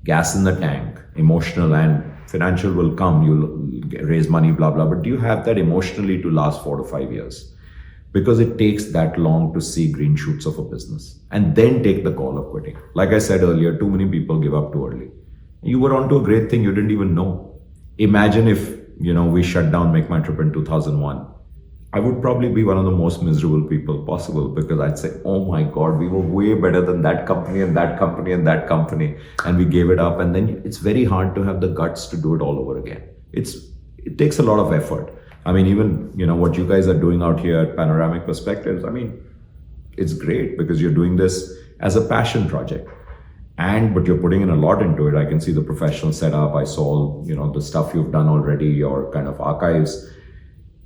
gas in the tank? Emotional and financial will come. You'll raise money, blah, blah. But do you have that emotionally to last 4 to 5 years? Because it takes that long to see green shoots of a business. And then take the call of quitting. Like I said earlier, too many people give up too early. You were onto a great thing you didn't even know. Imagine if, we shut down Make My Trip in 2001. I would probably be one of the most miserable people possible, because I'd say, oh my God, we were way better than that company and that company and that company. And we gave it up. And then it's very hard to have the guts to do it all over again. It takes a lot of effort. I mean, even, what you guys are doing out here at Panoramic Perspectives, I mean, it's great because you're doing this as a passion project. But you're putting in a lot into it. I can see the professional setup. I saw, the stuff you've done already, your kind of archives.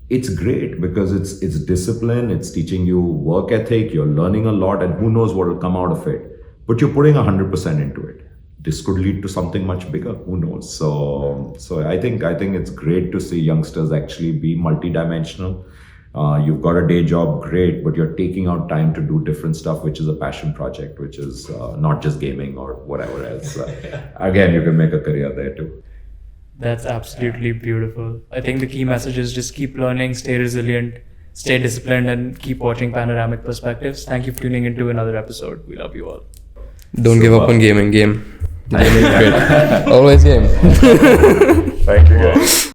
It's great because it's discipline. It's teaching you work ethic. You're learning a lot, and who knows what will come out of it. But you're putting 100% into it. This could lead to something much bigger. Who knows? So I think it's great to see youngsters actually be multidimensional. You've got a day job, great, but you're taking out time to do different stuff, which is a passion project, which is not just gaming or whatever else. Again, you can make a career there too.
That's absolutely beautiful. I think the key message is just keep learning, stay resilient, stay disciplined, and keep watching Panoramic Perspectives. Thank you for tuning into another episode. We love you all.
Don't give up on gaming. Gaming is great. Always game.
Thank you guys.